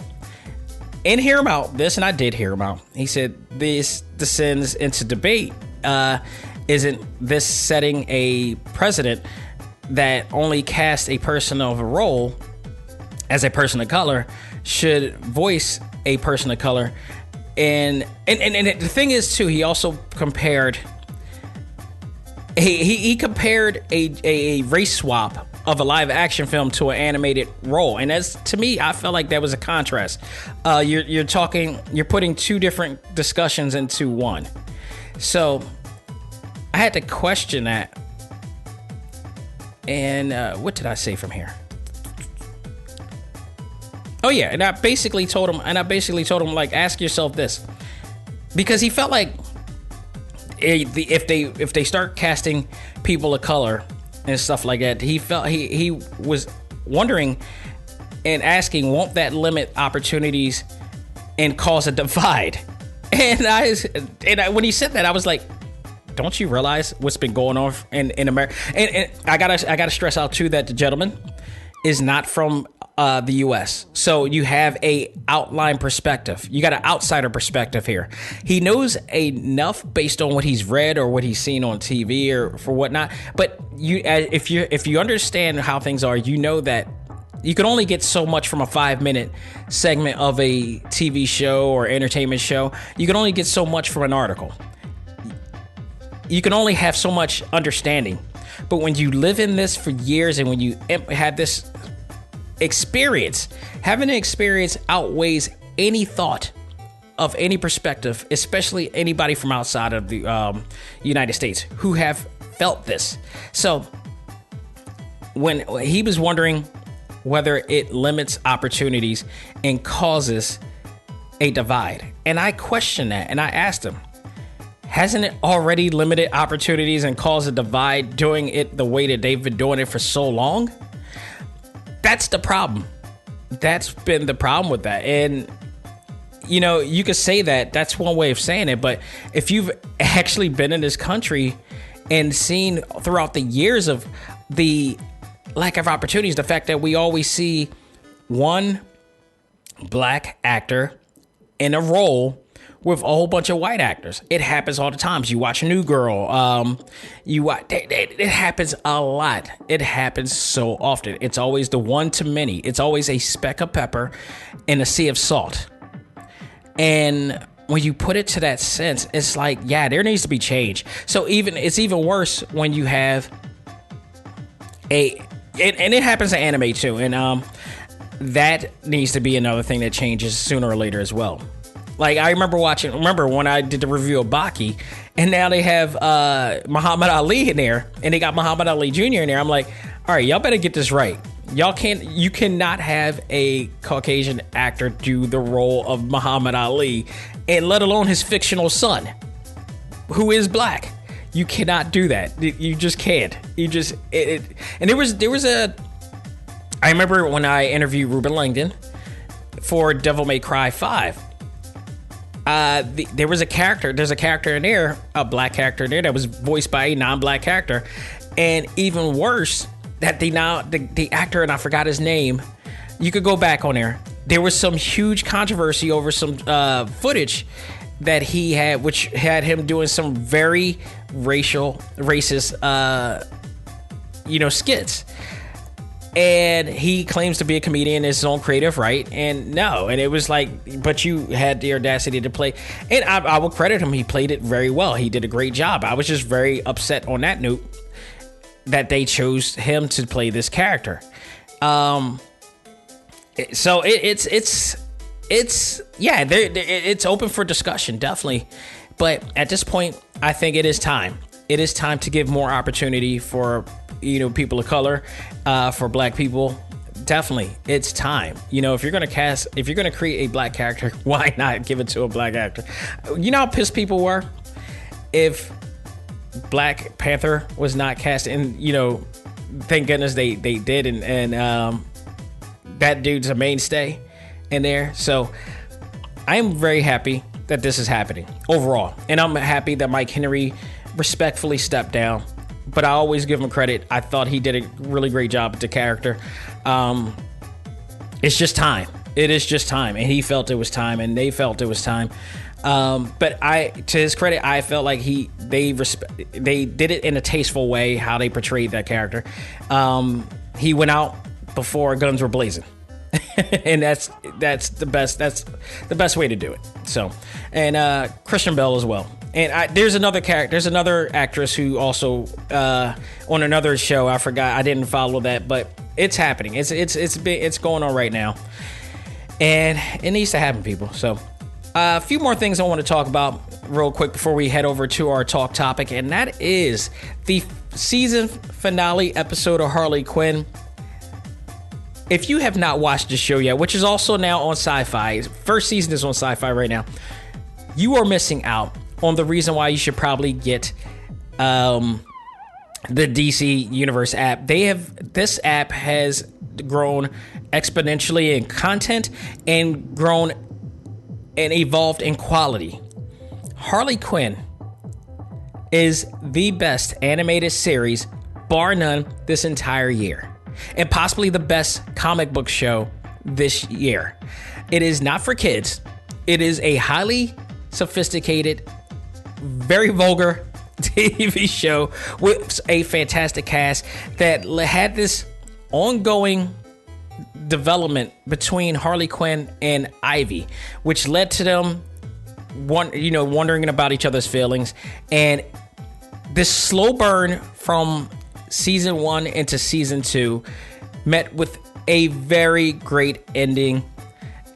and hear him out this, and I did hear him out. He said this descends into debate. Isn't this setting a precedent that only cast a person of a role as a person of color should voice a person of color? And the thing is too, he also compared he compared a race swap of a live action film to an animated role. And that's, to me, I felt like that was a contrast. You're putting two different discussions into one. So I had to question that. And what did I say from here? Oh yeah, and I basically told him, like, ask yourself this, because he felt like if they start casting people of color and stuff like that, he felt he was wondering and asking, won't that limit opportunities and cause a divide? And when he said that, I was like, don't you realize what's been going on in America? And I gotta stress out too that the gentleman is not from the U.S. So you have a outline perspective. You got an outsider perspective here. He knows enough based on what he's read or what he's seen on TV or for whatnot. But if you understand how things are, you know that you can only get so much from a 5-minute segment of a TV show or entertainment show. You can only get so much from an article. You can only have so much understanding. But when you live in this for years, and when you have this experience, having an experience outweighs any thought of any perspective, especially anybody from outside of the United States who have felt this. So when he was wondering whether it limits opportunities and causes a divide, and I questioned that, and I asked him, hasn't it already limited opportunities and caused a divide doing it the way that they've been doing it for so long? That's the problem. That's been the problem with that. And, you know, you could say that. That's one way of saying it. But if you've actually been in this country and seen throughout the years of the lack of opportunities, the fact that we always see one black actor in a role with a whole bunch of white actors. It happens all the time. You watch New Girl. It happens a lot. It happens so often. It's always the one to many. It's always a speck of pepper in a sea of salt. And when you put it to that sense, it's like, yeah, there needs to be change. So it's even worse when you have and it happens in anime too. And that needs to be another thing that changes sooner or later as well. Like, I remember when I did the review of Baki, and now they have Muhammad Ali in there, and they got Muhammad Ali Jr. in there. I'm like, all right, y'all better get this right. You cannot have a Caucasian actor do the role of Muhammad Ali, and let alone his fictional son, who is black. You cannot do that. You just can't. And there was I remember when I interviewed Ruben Langdon for Devil May Cry 5. There's a character in there, a black character in there that was voiced by a non-black character. And even worse, that the actor, and I forgot his name, you could go back on there was some huge controversy over some footage that he had, which had him doing some very racist skits. And he claims to be a comedian, his own creative right, and no. And it was like, but you had the audacity to play. And I will credit him. He played it very well. He did a great job. I was just very upset on that note that they chose him to play this character. So it's open for discussion, definitely. But at this point, I think it is time. It is time to give more opportunity for people of color, for black people. Definitely, it's time. If you're gonna create a black character, why not give it to a black actor? You know how pissed people were if Black Panther was not cast, and thank goodness they did, and that dude's a mainstay in there. So I am very happy that this is happening overall, and I'm happy that Mike Henry respectfully stepped down, but I always give him credit. I thought he did a really great job with the character. It's just time. It is just time, and he felt it was time, and they felt it was time. But to his credit, I felt like they did it in a tasteful way, how they portrayed that character. He went out before guns were blazing. And that's the best way to do it. So, and Christian Bale as well. And there's another actress who also on another show, I forgot, I didn't follow that, but it's happening. It's going on right now, and it needs to happen, people. So a few more things I want to talk about real quick before we head over to our talk topic, and that is the season finale episode of Harley Quinn. If you have not watched the show yet, which is also now on Sci-Fi, first season is on Sci-Fi right now, you are missing out on the reason why you should probably get the DC Universe app. This app has grown exponentially in content and grown and evolved in quality. Harley Quinn is the best animated series, bar none, this entire year, and possibly the best comic book show this year. It is not for kids. It is a highly sophisticated, very vulgar TV show with a fantastic cast that had this ongoing development between Harley Quinn and Ivy, which led to them wondering about each other's feelings, and this slow burn from season 1 into season 2 met with a very great ending.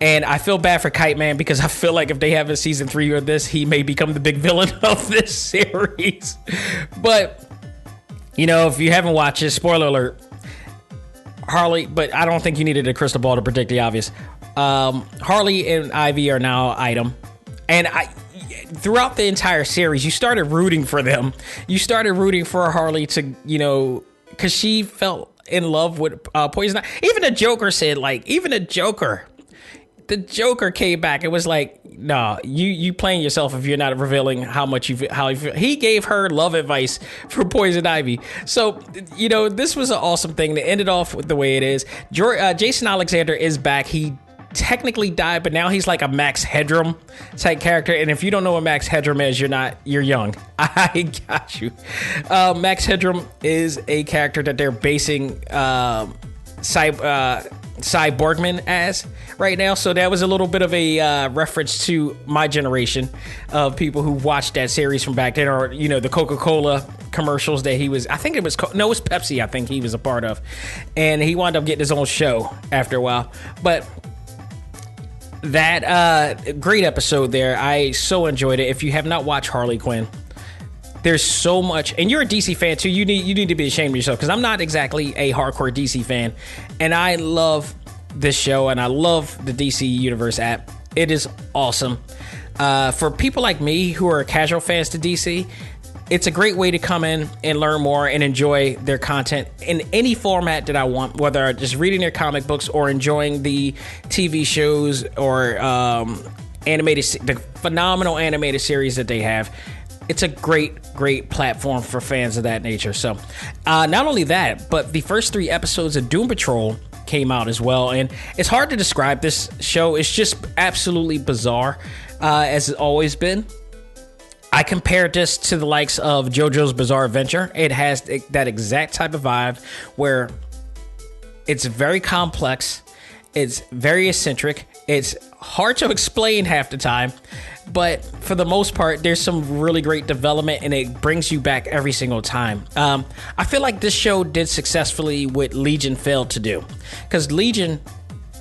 And I feel bad for Kite Man, because I feel like if they have a season 3 or this, he may become the big villain of this series. But if you haven't watched it, spoiler alert, Harley, but I don't think you needed a crystal ball to predict the obvious. Harley and Ivy are now item. And throughout the entire series, you started rooting for them. You started rooting for Harley to, because she fell in love with Poison. Even the Joker said, the Joker came back. It was like, nah, you playing yourself if you're not revealing how you feel. He gave her love advice for Poison Ivy. So, this was an awesome thing to end it off with the way it is. Jason Alexander is back. He technically died, but now he's like a Max Headroom type character. And if you don't know what Max Headroom is, you're young. I got you. Max Headroom is a character that they're basing Cyborgman as right now. So that was a little bit of a reference to my generation of people who watched that series from back then, or the Coca-Cola commercials that he was, I think it was Pepsi, I think he was a part of, and he wound up getting his own show after a while. But that great episode there, I so enjoyed it. If you have not watched Harley Quinn, there's so much, and you're a DC fan too. You need to be ashamed of yourself, because I'm not exactly a hardcore DC fan, and I love this show, and I love the DC Universe app. It is awesome. For people like me who are casual fans to DC, it's a great way to come in and learn more and enjoy their content in any format that I want, whether just reading their comic books or enjoying the TV shows or the phenomenal animated series that they have. It's a great platform for fans of that nature. So not only that, but the first 3 episodes of Doom Patrol came out as well. And it's hard to describe this show. It's just absolutely bizarre, as it's always been. I compared this to the likes of JoJo's Bizarre Adventure. It has that exact type of vibe where it's very complex. It's very eccentric. It's hard to explain half the time, but for the most part, there's some really great development, and it brings you back every single time. I feel like this show did successfully what Legion failed to do, because Legion,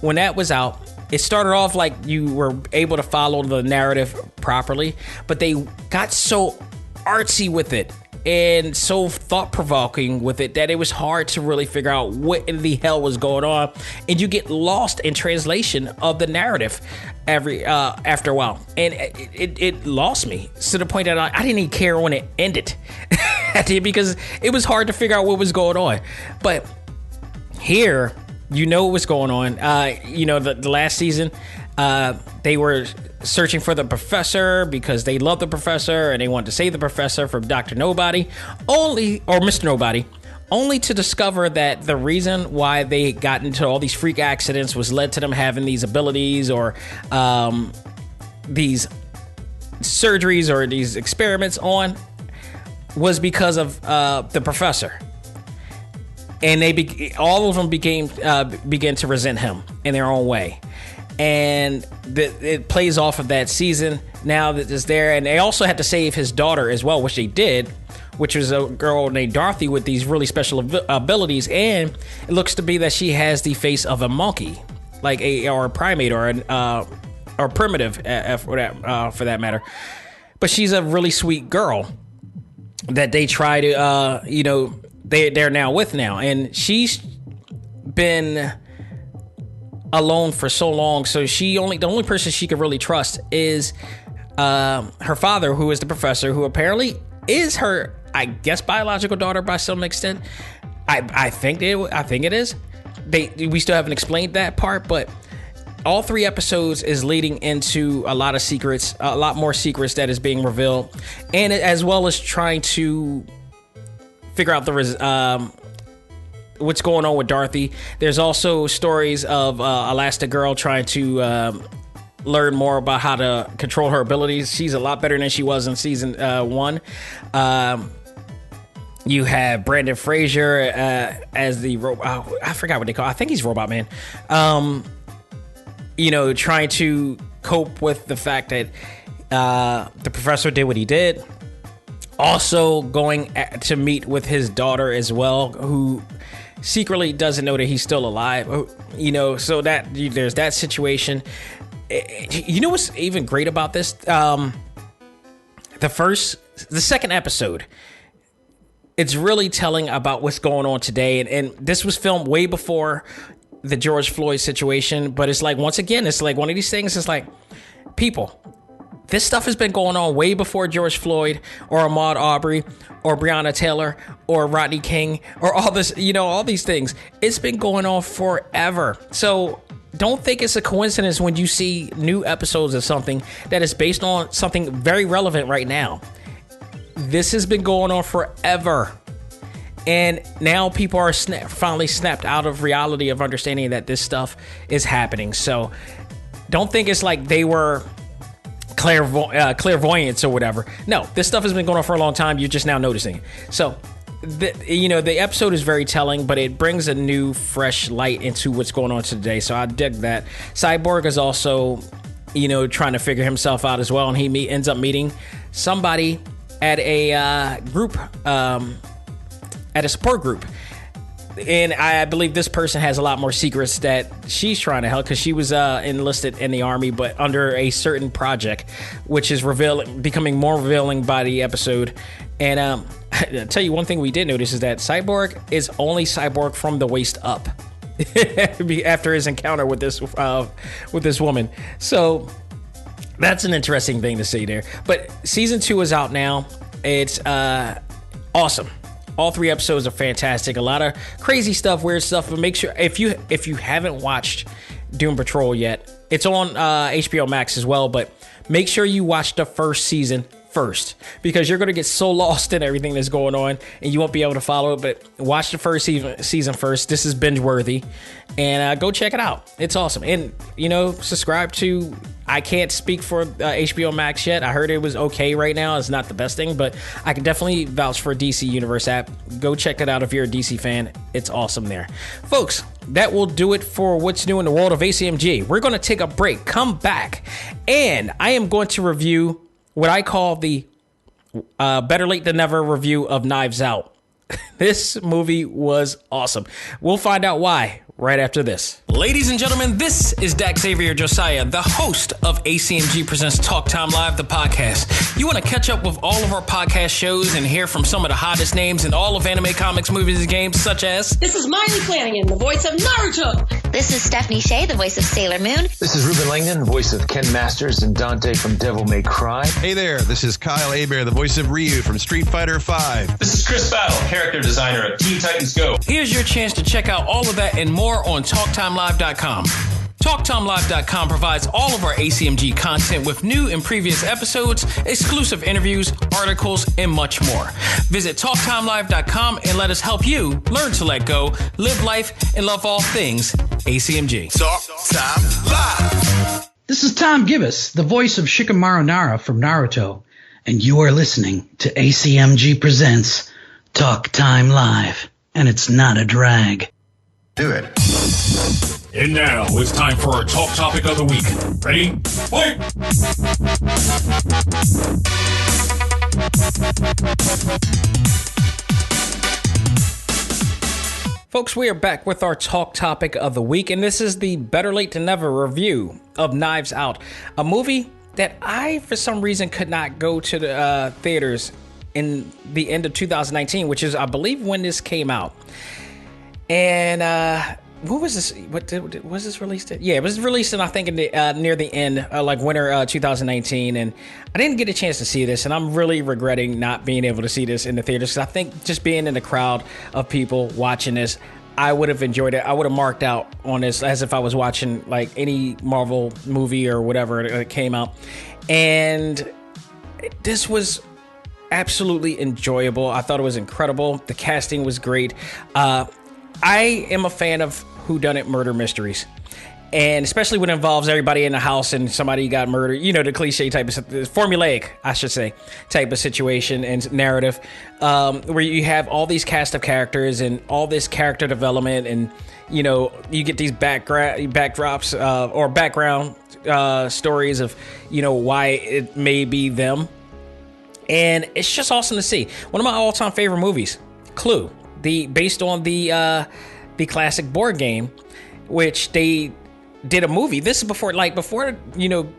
when that was out, it started off like you were able to follow the narrative properly, but they got so artsy with it and so thought-provoking with it that it was hard to really figure out what in the hell was going on, and you get lost in translation of the narrative after a while, and it lost me to the point that I didn't even care when it ended because it was hard to figure out what was going on. But here, you know what was going on. The last season, they were searching for the professor because they loved the professor and they wanted to save the professor from Dr. Nobody, or Mr. Nobody, only to discover that the reason why they got into all these freak accidents was led to them having these abilities or these surgeries or these experiments on was because of the professor. And all of them began to resent him in their own way. And it plays off of that season now that it's there. And they also had to save his daughter as well, which they did, which was a girl named Dorothy with these really special abilities. And it looks to be that she has the face of a monkey, or a primate or primitive for that matter. But she's a really sweet girl that they try to, they're now with now. And she's been alone for so long, so the only person she could really trust is her father, who is the professor, who apparently is her, I guess, biological daughter by some extent. I think it is. We still haven't explained that part, but all 3 episodes is leading into a lot more secrets that is being revealed, and as well as trying to figure out what's going on with Dorothy. There's also stories of Elastigirl trying to learn more about how to control her abilities. She's a lot better than she was in season 1. You have Brandon Fraser as the robot. I forgot what they call it. I think he's Robot Man. Trying to cope with the fact that the professor did what he did. Also going to meet with his daughter as well, who secretly doesn't know that he's still alive, so that there's that situation. What's even great about this? The second episode, it's really telling about what's going on today. And this was filmed way before the George Floyd situation. But it's like, once again, it's like one of these things. It's like, people, this stuff has been going on way before George Floyd or Ahmaud Arbery or Breonna Taylor or Rodney King or all this, all these things. It's been going on forever. So don't think it's a coincidence when you see new episodes of something that is based on something very relevant right now. This has been going on forever. And now people are finally snapped out of reality of understanding that this stuff is happening. So don't think it's like they were clairvoyance or whatever. No, this stuff has been going on for a long time. You're just now noticing it. So the episode is very telling, but it brings a new fresh light into what's going on today. So I dig that. Cyborg is also trying to figure himself out as well, and he ends up meeting somebody at a group, at a support group. And I believe this person has a lot more secrets that she's trying to help, because she was enlisted in the army, but under a certain project, which is becoming more revealing by the episode. And I'll tell you one thing we did notice is that Cyborg is only Cyborg from the waist up after his encounter with this woman. So that's an interesting thing to see there. But season 2 is out now. It's awesome. All 3 episodes are fantastic. A lot of crazy stuff, weird stuff. But make sure, if you haven't watched Doom Patrol yet, it's on HBO Max as well. But make sure you watch the first season first, because you're going to get so lost in everything that's going on and you won't be able to follow it. But watch the first season first. This is binge worthy, and go check it out. It's awesome. And subscribe to, I can't speak for HBO Max yet. I heard it was okay right now. It's not the best thing, but I can definitely vouch for DC Universe app. Go check it out if you're a DC fan. It's awesome there. Folks, that will do it for what's new in the world of A.C.M.G. We're going to take a break, come back, and I am going to review what I call the better late than never review of Knives Out. This movie was awesome. We'll find out why right after this. Ladies and gentlemen, this is Xavier Josiah, the host of A.C.M.G. Presents Talk Time Live, the podcast. You want to catch up with all of our podcast shows and hear from some of the hottest names in all of anime, comics, movies, and games, such as... This is Miley Flanagan, the voice of Naruto. This is Stephanie Shea, the voice of Sailor Moon. This is Ruben Langdon, voice of Ken Masters and Dante from Devil May Cry. Hey there, this is Kyle Hebert, the voice of Ryu from Street Fighter V. This is Chris Battle, character designer of Teen Titans Go. Here's your chance to check out all of that and more on TalkTimeLive.com. TalkTimeLive.com provides all of our ACMG content with new and previous episodes, exclusive interviews, articles, and much more. Visit TalkTimeLive.com and let us help you learn to let go, live life, and love all things ACMG. Talk Time Live. This is Tom Gibbous, the voice of Shikamaru Nara from Naruto, and you are listening to ACMG Presents Talk Time Live, and it's not a drag. Do it. And now it's time for our talk topic of the week. Ready? Fight! Folks, we are back with our talk topic of the week, and this is the Better Late Than Never review of Knives Out, a movie that I, for some reason, could not go to the theaters in the end of 2019, which is, I believe, when this came out. And what was this? Was this released? Yeah, it was released, I think, in the, near the end, like winter 2019. And I didn't get a chance to see this, and I'm really regretting not being able to see this in the theaters. Because I think just being in the crowd of people watching this, I would have enjoyed it. I would have marked out on this as if I was watching like any Marvel movie or whatever that came out. And this was absolutely enjoyable. I thought it was incredible. The casting was great. I am a fan of whodunit murder mysteries, and especially when it involves everybody in the house and somebody got murdered, you know, the cliche type of formulaic, I should say, type of situation and narrative, where you have all these cast of characters and all this character development, and you know, you get these backdrops or background stories of, you know, why it may be them, and it's just awesome to see. One of my all-time favorite movies, Clue. Based on the classic board game, which they did a movie. This is before, you know,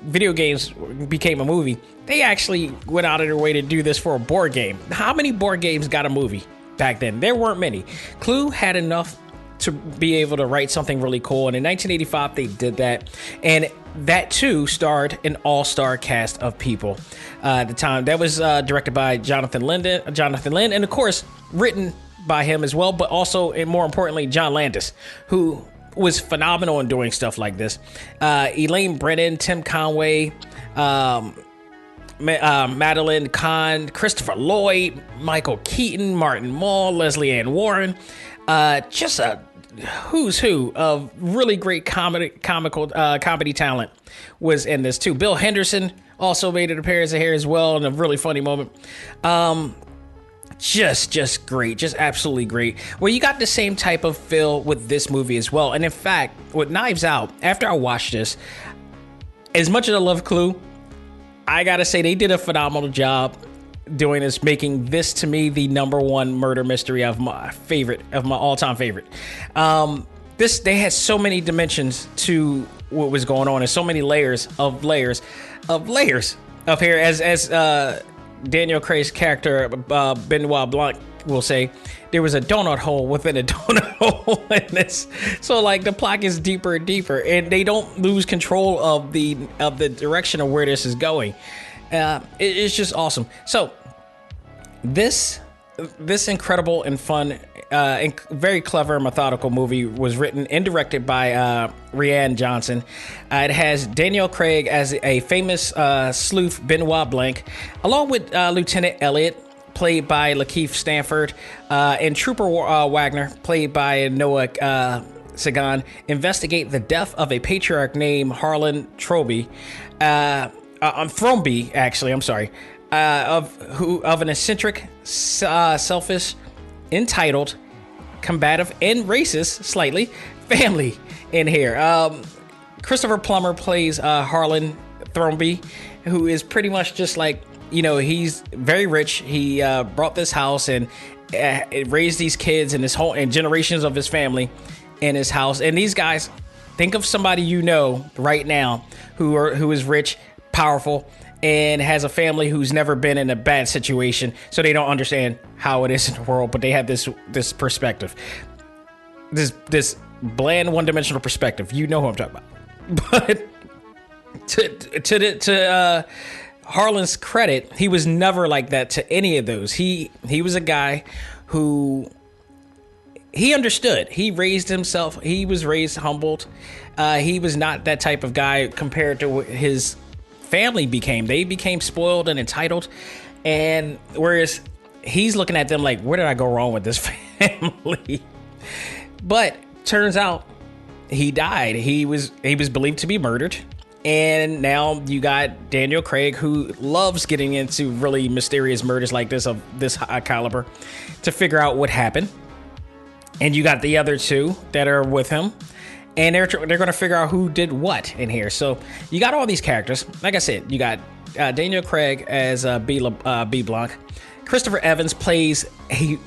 video games became a movie. They actually went out of their way to do this for a board game. How many board games got a movie back then? There weren't many. Clue had enough to be able to write something really cool, and in 1985 they did that, and that too starred an all-star cast of people. At the time, that was directed by Jonathan Lynn, and of course written by him as well, but also, and more importantly, John Landis, who was phenomenal in doing stuff like this. Elaine Brennan, Tim Conway, Madeline Kahn, Christopher Lloyd, Michael Keaton, Martin Mull, Leslie Ann Warren, just a who's who of really great comedy talent was in this too. Bill Henderson also made an appearance here as well in a really funny moment. Just great, just absolutely great. Well, you got the same type of feel with this movie as well. And in fact, with Knives Out, after I watched this, as much as I love Clue, I gotta say they did a phenomenal job doing this, making this to me the number one murder mystery of my all-time favorite. They had so many dimensions to what was going on, and so many layers of here, as Daniel Craig's character, Benoit Blanc, will say, there was a donut hole within a donut hole in this. So like the plot gets deeper and deeper, and they don't lose control of the direction of where this is going. It's just awesome. So this incredible and fun, and very clever, methodical movie was written and directed by Rian Johnson. It has Daniel Craig as a famous sleuth, Benoit Blanc, along with Lieutenant Elliot, played by LaKeith Stanfield, and Trooper Wagner, played by Noah Sagan, investigate the death of a patriarch named Harlan Thrombey, of an eccentric, selfish, entitled, combative, and racist, slightly, family in here. Christopher Plummer plays Harlan Thrombey, who is pretty much just like, you know, he's very rich. He brought this house and raised these kids and generations of his family in his house. And these guys, think of somebody you know right now who is rich, powerful, and has a family who's never been in a bad situation, so they don't understand how it is in the world, but they have this perspective, this bland one-dimensional perspective. You know who I'm talking about. But to Harlan's credit, he was never like that to any of those. He was a guy who he understood. He raised himself. He was raised humbled. He was not that type of guy compared to what his family became. They became spoiled and entitled, and whereas he's looking at them like, where did I go wrong with this family? But turns out he died. He was believed to be murdered. And now you got Daniel Craig, who loves getting into really mysterious murders like this, of this high caliber, to figure out what happened. And you got the other two that are with him, and they're going to figure out who did what in here. So you got all these characters. Like I said, you got Daniel Craig as B. Blanc. Christopher Evans plays he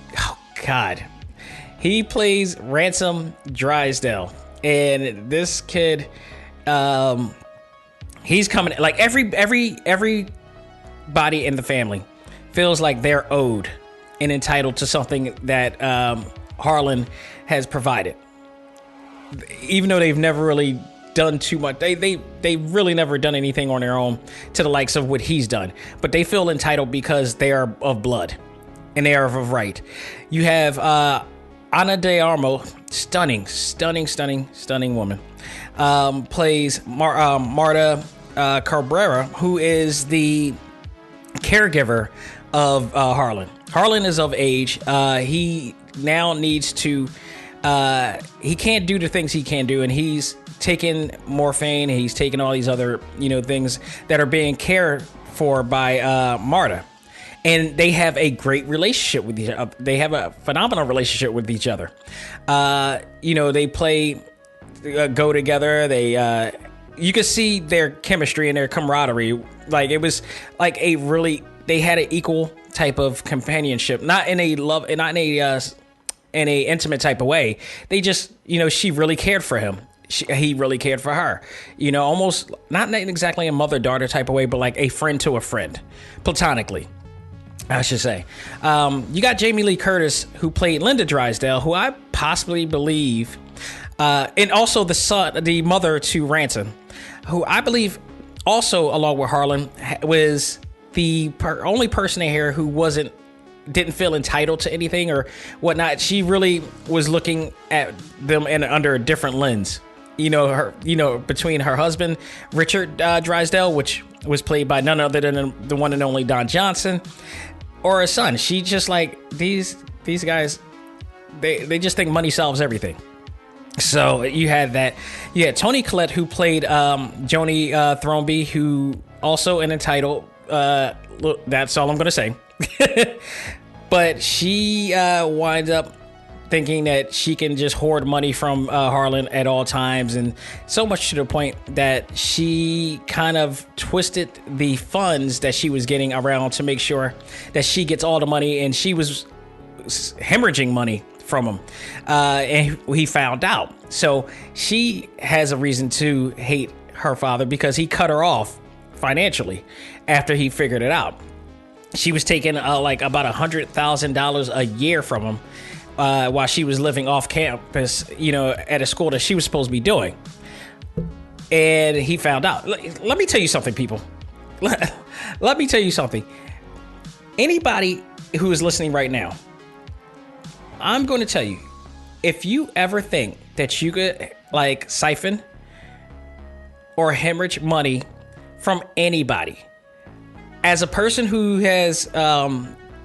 plays Ransom Drysdale, and this kid, he's coming like everybody in the family feels like they're owed and entitled to something that Harlan has provided, even though they've never really done too much. They really never done anything on their own to the likes of what he's done, but they feel entitled because they are of blood and they are of right. You have Ana de Armo, stunning woman, plays Marta Cabrera, who is the caregiver of Harlan. Harlan is of age. He now needs to, he can't do the things he can do, and he's taking morphine. He's taking all these other, things that are being cared for by Marta. And they have a great relationship with each other. They have a phenomenal relationship with each other. They go together. They, you could see their chemistry and their camaraderie. Like, it was like they had an equal type of companionship, not in a love, not in a intimate type of way. They just, she really cared for him. He really cared for her, almost not exactly a mother-daughter type of way, but like a friend to a friend, platonically, I should say. You got Jamie Lee Curtis, who played Linda Drysdale, who I possibly believe, and also the mother to Ransom, who I believe also, along with Harlan, was the only person in here who didn't feel entitled to anything or whatnot. She really was looking at them under a different lens. Between her husband, Richard Drysdale, which was played by none other than the one and only Don Johnson, or her son. She just like these guys, they just think money solves everything. So you had that. You had Toni Collette, who played Joni Thrombey, who also an entitled. That's all I'm going to say. But she winds up thinking that she can just hoard money from Harlan at all times, and so much to the point that she kind of twisted the funds that she was getting around to make sure that she gets all the money, and she was hemorrhaging money from him, and he found out. So she has a reason to hate her father because he cut her off financially after he figured it out. She was taking like about $100,000 a year from him while she was living off campus, at a school that she was supposed to be doing. And he found out. Let me tell you something, people. Let me tell you something. Anybody who is listening right now, I'm going to tell you, if you ever think that you could like siphon or hemorrhage money from anybody, as a person who has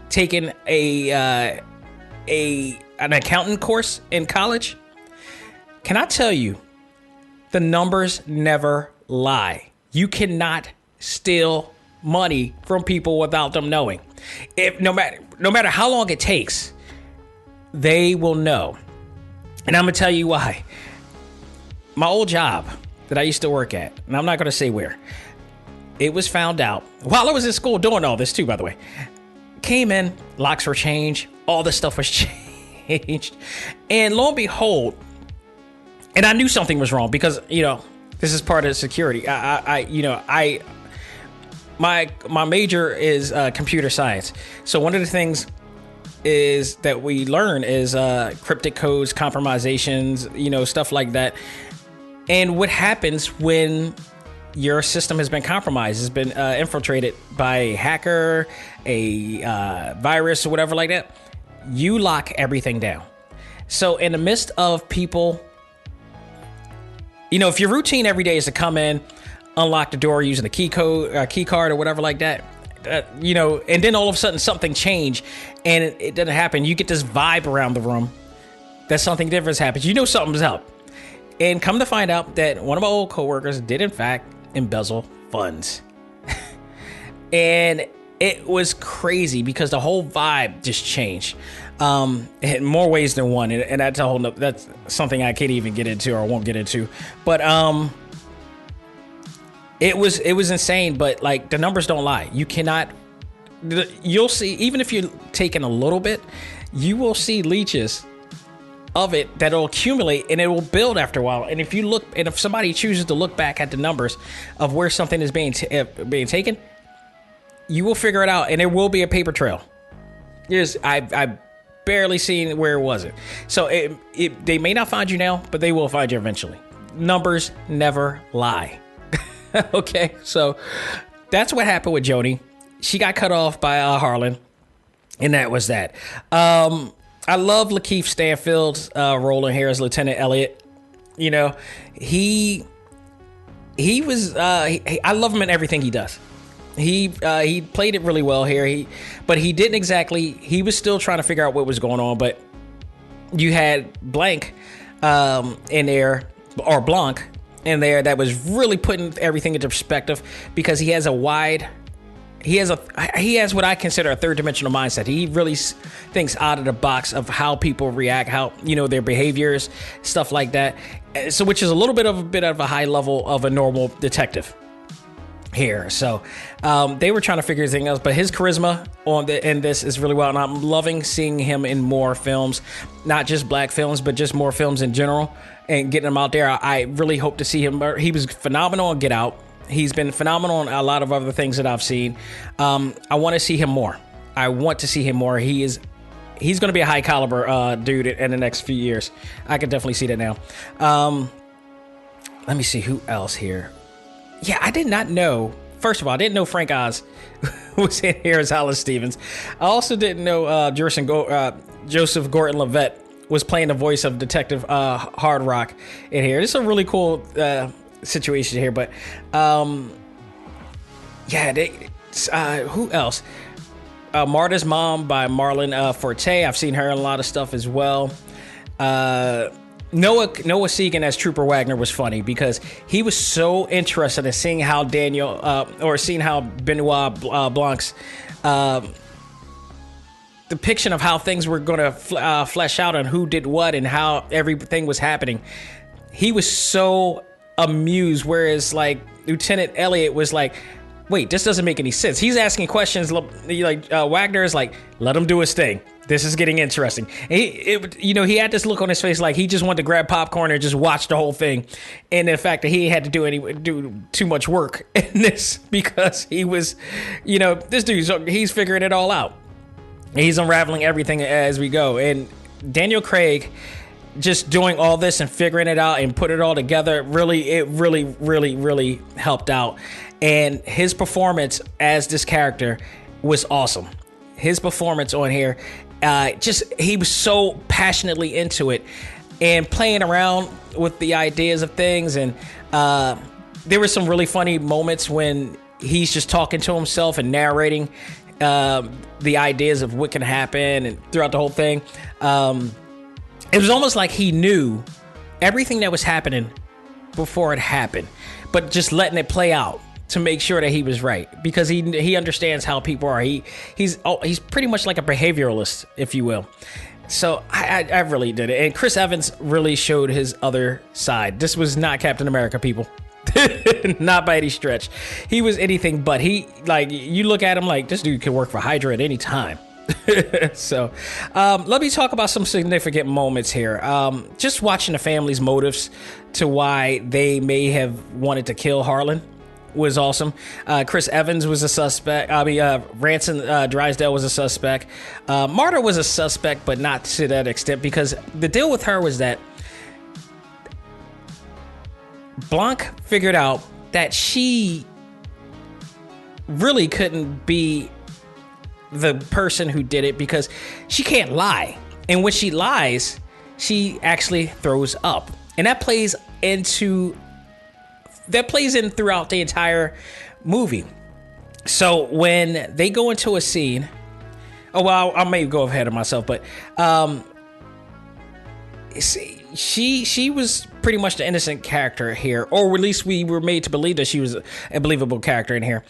taken an accountant course in college, can I tell you, the numbers never lie. You cannot steal money from people without them knowing. No matter how long it takes, they will know. And I'm gonna tell you why. My old job that I used to work at, and I'm not gonna say where, it was found out while I was in school doing all this too, by the way. Came in, locks were changed, all this stuff was changed. And lo and behold, And I knew something was wrong because, this is part of security. My major is computer science. So one of the things is that we learn is cryptic codes, compromisations, stuff like that. And what happens when your system has been compromised, has been infiltrated by a hacker, a virus, or whatever like that, you lock everything down. So in the midst of people, if your routine every day is to come in, unlock the door using a key card or whatever like that, and then all of a sudden something changed and it doesn't happen. You get this vibe around the room that something different happens. Something's up. And come to find out that one of my old coworkers did in fact embezzle funds. And it was crazy because the whole vibe just changed. In more ways than one. And that's something I can't even get into or won't get into. But it was insane, but like the numbers don't lie. You'll see, even if you're taking a little bit, you will see leeches of it that'll accumulate and it will build after a while. And if somebody chooses to look back at the numbers of where something is being taken, you will figure it out, and there will be a paper trail. I barely seen where it wasn't. So they may not find you now, but they will find you eventually. Numbers never lie. Okay, so that's what happened with Joni. She got cut off by Harlan, and that was that. I love LaKeith Stanfield's role in here as Lieutenant Elliot. He was. I love him in everything he does. He played it really well here. But he didn't exactly. He was still trying to figure out what was going on. But you had Blank in there, or Blanc in there, that was really putting everything into perspective because he has what I consider a third dimensional mindset. He really thinks out of the box of how people react, how, their behaviors, stuff like that. So, which is a bit of a high level of a normal detective here. So, they were trying to figure things out, but his charisma in this is really well. And I'm loving seeing him in more films, not just black films, but just more films in general and getting him out there. I really hope to see him. He was phenomenal on Get Out. He's been phenomenal in a lot of other things that I've seen. I want to see him more. He's going to be a high caliber dude in the next few years. I can definitely see that now. Let me see who else here. Yeah, I did not know. First of all, I didn't know Frank Oz was in here as Hollis Stevens. I also didn't know Joseph Gordon-Levitt was playing the voice of Detective Hard Rock in here. This is a really cool situation here, but who else? Marta's Mom by Marlon Forte. I've seen her in a lot of stuff as well. Noah Segan as Trooper Wagner was funny because he was so interested in seeing how Benoit Blanc's depiction of how things were going to flesh out and who did what and how everything was happening. He was so amused, whereas like Lieutenant Elliot was like, wait, this doesn't make any sense. He's asking questions like Wagner is like, let him do his thing. This is getting interesting. And he had this look on his face like he just wanted to grab popcorn and just watch the whole thing. And the fact that he had to do too much work in this because he was, this dude, he's figuring it all out. He's unraveling everything as we go. And Daniel Craig just doing all this and figuring it out and put it all together, really helped out. And his performance as this character was awesome. His performance on here, he was so passionately into it and playing around with the ideas of things. And there were some really funny moments when he's just talking to himself and narrating the ideas of what can happen and throughout the whole thing. It was almost like he knew everything that was happening before it happened, but just letting it play out to make sure that he was right because he understands how people are. He's pretty much like a behavioralist, if you will. So I really did it. And Chris Evans really showed his other side. This was not Captain America, people. Not by any stretch. He was anything but. You look at him like this dude could work for Hydra at any time. So, let me talk about some significant moments here. Just watching the family's motives to why they may have wanted to kill Harlan was awesome. Chris Evans was a suspect. Ranson Drysdale was a suspect. Marta was a suspect, but not to that extent, because the deal with her was that Blanc figured out that she really couldn't be the person who did it because she can't lie. And when she lies, she actually throws up. And that plays in throughout the entire movie. So when they go into a scene, I may go ahead of myself, but she was pretty much the innocent character here, or at least we were made to believe that she was a believable character in here.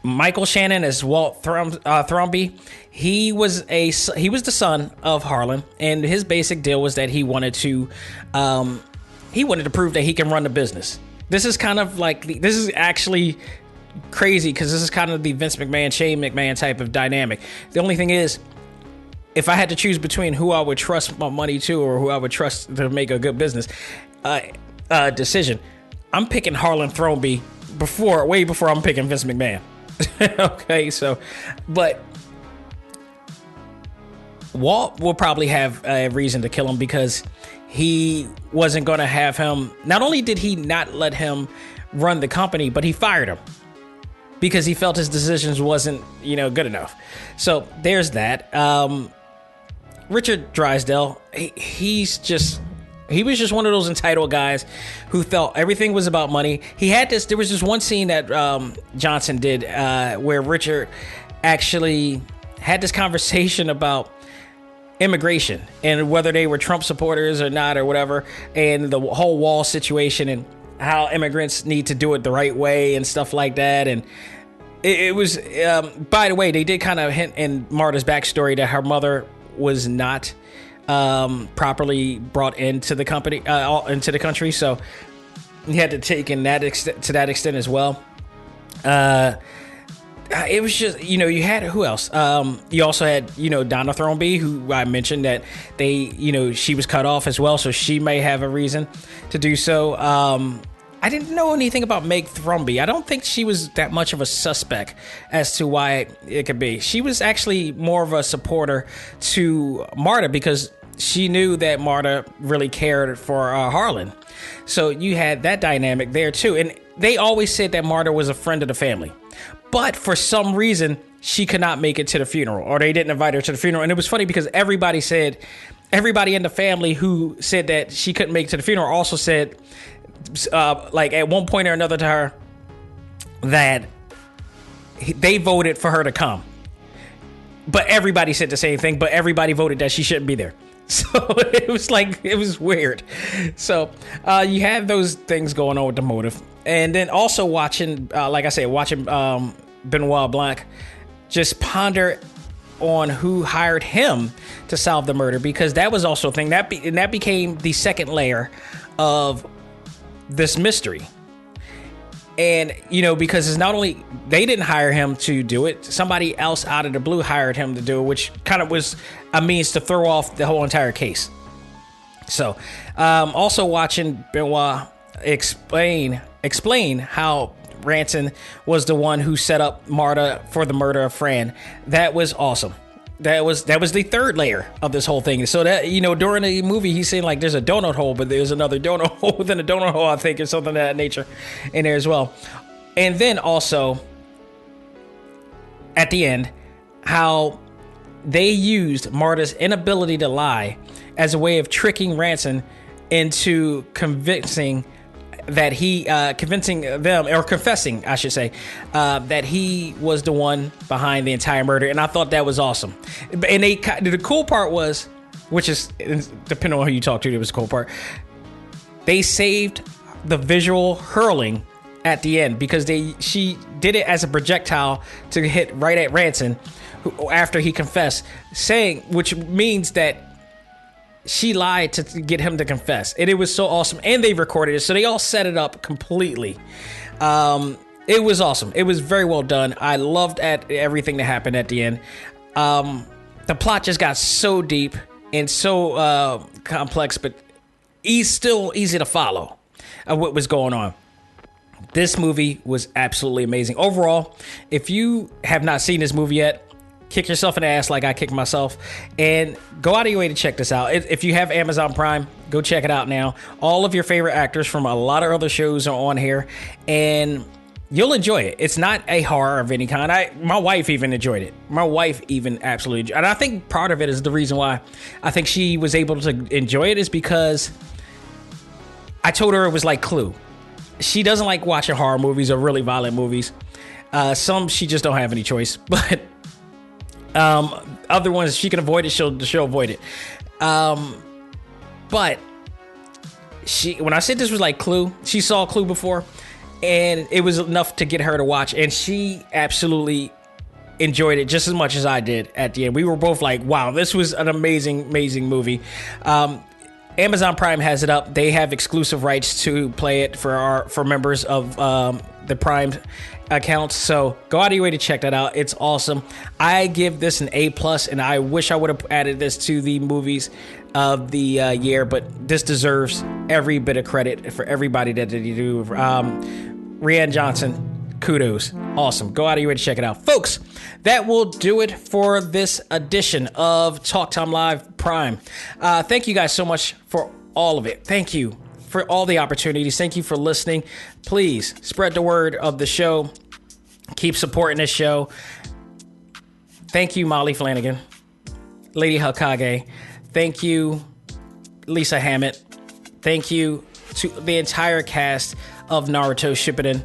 Michael Shannon as Walt Thrombey. He was the son of Harlan, and his basic deal was that he wanted to prove that he can run the business. This is kind of like this is actually crazy because this is kind of the Vince McMahon, Shane McMahon type of dynamic. The only thing is, if I had to choose between who I would trust my money to or who I would trust to make a good business decision, I'm picking Harlan Thrombey way before I'm picking Vince McMahon. Okay, so, but Walt will probably have a reason to kill him because he wasn't going to have him. Not only did he not let him run the company, but he fired him because he felt his decisions wasn't, good enough. So there's that. Richard Drysdale, he was just one of those entitled guys who felt everything was about money. There was this one scene that Johnson did where Richard actually had this conversation about immigration and whether they were Trump supporters or not or whatever, and the whole wall situation and how immigrants need to do it the right way and stuff like that. And it was, by the way, they did kind of hint in Marta's backstory that her mother was not properly brought into the country, so he had to take in that to that extent as well. It was just, you had who else? You also had, Donna Thrombey, who I mentioned that she was cut off as well, so she may have a reason to do so. I didn't know anything about Meg Thrombey. I don't think she was that much of a suspect as to why it could be. She was actually more of a supporter to Marta because she knew that Marta really cared for Harlan. So you had that dynamic there too. And they always said that Marta was a friend of the family. But for some reason, she could not make it to the funeral, or they didn't invite her to the funeral. And it was funny because everybody in the family who said that she couldn't make it to the funeral also said, like at one point or another to her, that they voted for her to come. But everybody said the same thing, but everybody voted that she shouldn't be there. So it was weird. So you have those things going on with the motive. And then also watching Benoit Blanc just ponder on who hired him to solve the murder, because that was also a thing that became the second layer of this mystery. And because it's not only they didn't hire him to do it, somebody else out of the blue hired him to do it, which kind of was a means to throw off the whole entire case. So also watching Benoit explain how Ranson was the one who set up Marta for the murder of Fran. That was awesome. That was the third layer of this whole thing. So that, during the movie, he's saying like there's a donut hole, but there's another donut hole within a donut hole, I think, or something of that nature in there as well. And then also at the end, how they used Marta's inability to lie as a way of tricking Ranson into confessing, I should say, that he was the one behind the entire murder. And I thought that was awesome. And the cool part was, which is, depending on who you talk to, it was the cool part, they saved the visual hurling at the end because she did it as a projectile to hit right at Ranson after he confessed, which means that she lied to get him to confess. And it was so awesome. And they recorded it. So they all set it up completely. It was awesome. It was very well done. I loved everything that happened at the end. The plot just got so deep and so complex, but still easy to follow what was going on. This movie was absolutely amazing. Overall, if you have not seen this movie yet, kick yourself in the ass like I kicked myself, and go out of your way to check this out. If you have Amazon Prime, go check it out now. All of your favorite actors from a lot of other shows are on here, and you'll enjoy it. It's not a horror of any kind. My wife even enjoyed it. My wife even absolutely enjoyed it. And I think part of it is the reason why I think she was able to enjoy it is because I told her it was like Clue. She doesn't like watching horror movies or really violent movies. Some she just don't have any choice, but other ones she can avoid it, she'll avoid it. But when I said this was like Clue, she saw Clue before, and it was enough to get her to watch, and she absolutely enjoyed it just as much as I did at the end. We were both like, wow, this was an amazing movie. Amazon Prime has it up. They have exclusive rights to play it for members of the Prime accounts. So go out of your way to check that out. It's awesome. I give this an A+, and I wish I would have added this to the movies of the year, but this deserves every bit of credit for everybody that did do. Rian Johnson, kudos. Awesome. Go out of your way to check it out. Folks, that will do it for this edition of Talk Time Live Prime. Thank you guys so much for all of it. Thank you for all the opportunities. Thank you for listening. Please spread the word of the show. Keep supporting this show. Thank you, Molly Flanagan, Lady Hokage. Thank you, Lisa Hammett. Thank you to the entire cast of Naruto Shippuden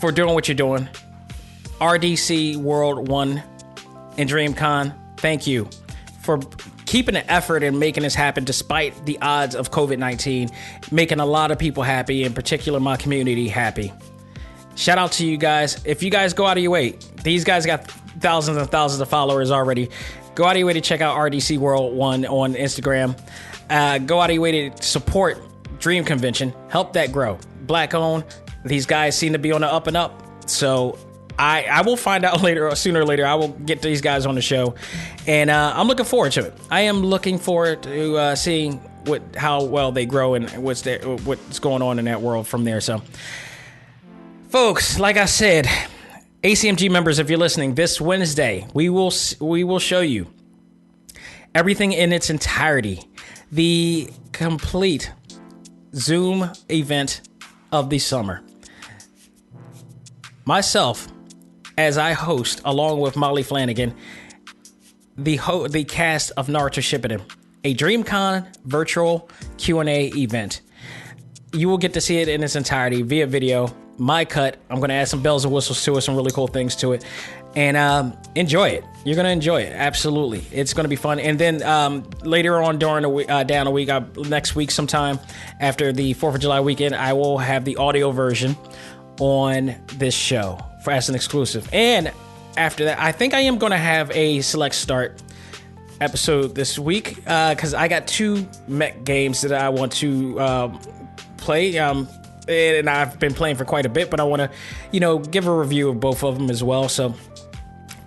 for doing what you're doing. RDC World 1 and DreamCon, thank you for keeping the effort and making this happen despite the odds of COVID-19, making a lot of people happy, in particular my community happy. Shout out to you guys. If you guys go out of your way, these guys got thousands and thousands of followers already. Go out of your way to check out RDC World 1 on Instagram. Go out of your way to support Dream Convention. Help that grow. Black owned. These guys seem to be on the up and up. So I will find out later, or sooner or later, I will get these guys on the show. And I'm looking forward to it. I am looking forward to seeing how well they grow and what's going on in that world from there. So, folks, like I said, A.C.M.G. members, if you're listening, this Wednesday, we will show you everything in its entirety. The complete Zoom event of the summer. Myself, as I host, along with Molly Flanagan, the cast of Naruto Shippuden, a DreamCon virtual Q&A event. You will get to see it in its entirety via video. My cut. I'm going to add some bells and whistles to it, some really cool things to it, and enjoy it. You're going to enjoy it. Absolutely. It's going to be fun. And then later on during the week, down a week, next week sometime after the 4th of July weekend, I will have the audio version on this show as an exclusive. And after that, I think I am going to have a select start episode this week because I got 2 mech games that I want to play. And I've been playing for quite a bit, but I want to, give a review of both of them as well. So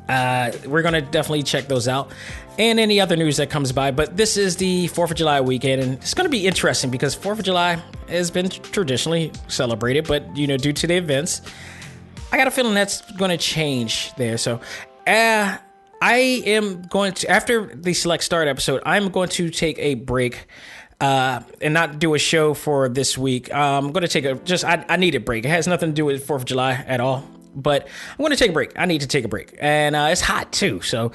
we're going to definitely check those out and any other news that comes by. But this is the 4th of July weekend, and it's going to be interesting because 4th of July has been traditionally celebrated, but, due to the events, I got a feeling that's going to change there. So I am going to, after the select start episode, I'm going to take a break and not do a show for this week. I'm going to take I need a break. It has nothing to do with 4th of July at all, but I'm going to take a break. I need to take a break. And it's hot too. So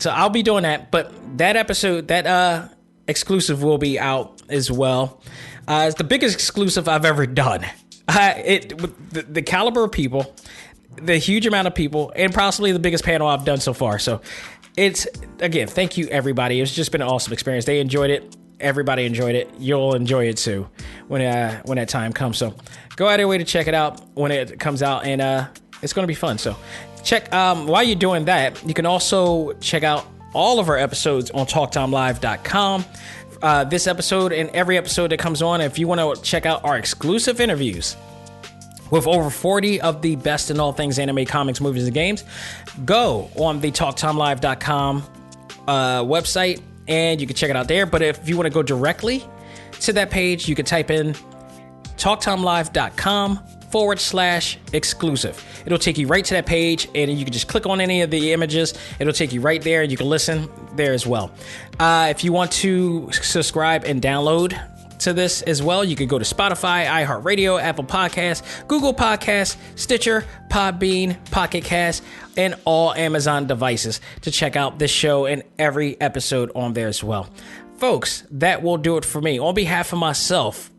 I'll be doing that. But that episode, that exclusive will be out as well. It's the biggest exclusive I've ever done. The caliber of people, the huge amount of people, and possibly the biggest panel I've done so far. So it's, again, thank you everybody. It's just been an awesome experience. They enjoyed it. Everybody enjoyed it. You'll enjoy it too when that time comes. So go out of your way to check it out when it comes out, and it's going to be fun. So check while you're doing that, you can also check out all of our episodes on TalkTimeLive.com. This episode and every episode that comes on. If you want to check out our exclusive interviews with over 40 of the best in all things anime, comics, movies, and games. Go on the TalkTimeLive.com website, and you can check it out there. But if you want to go directly to that page, you can type in TalkTimeLive.com/exclusive. It'll take you right to that page, and you can just click on any of the images. It'll take you right there, and you can listen there as well. If you want to subscribe and download to this as well, you could go to Spotify, iHeartRadio, Apple Podcasts, Google Podcasts, Stitcher, Podbean, Pocket Cast, and all Amazon devices to check out this show and every episode on there as well. Folks, that will do it for me. On behalf of myself,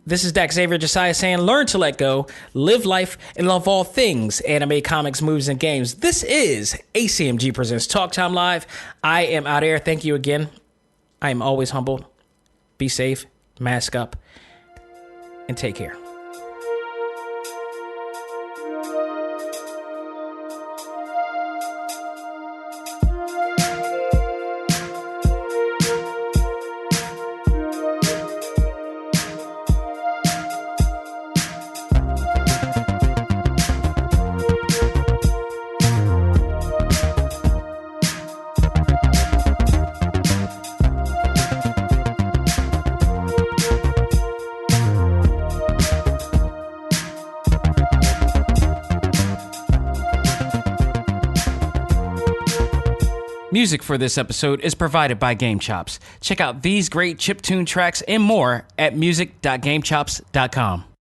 this is Xavier Josiah saying, learn to let go, live life, and love all things anime, comics, movies, and games. This is A.C.M.G. Presents Talk Time Live. I am out of here. Thank you again. I am always humbled. Be safe, mask up, and take care. Music for this episode is provided by Game Chops. Check out these great chiptune tracks and more at music.gamechops.com.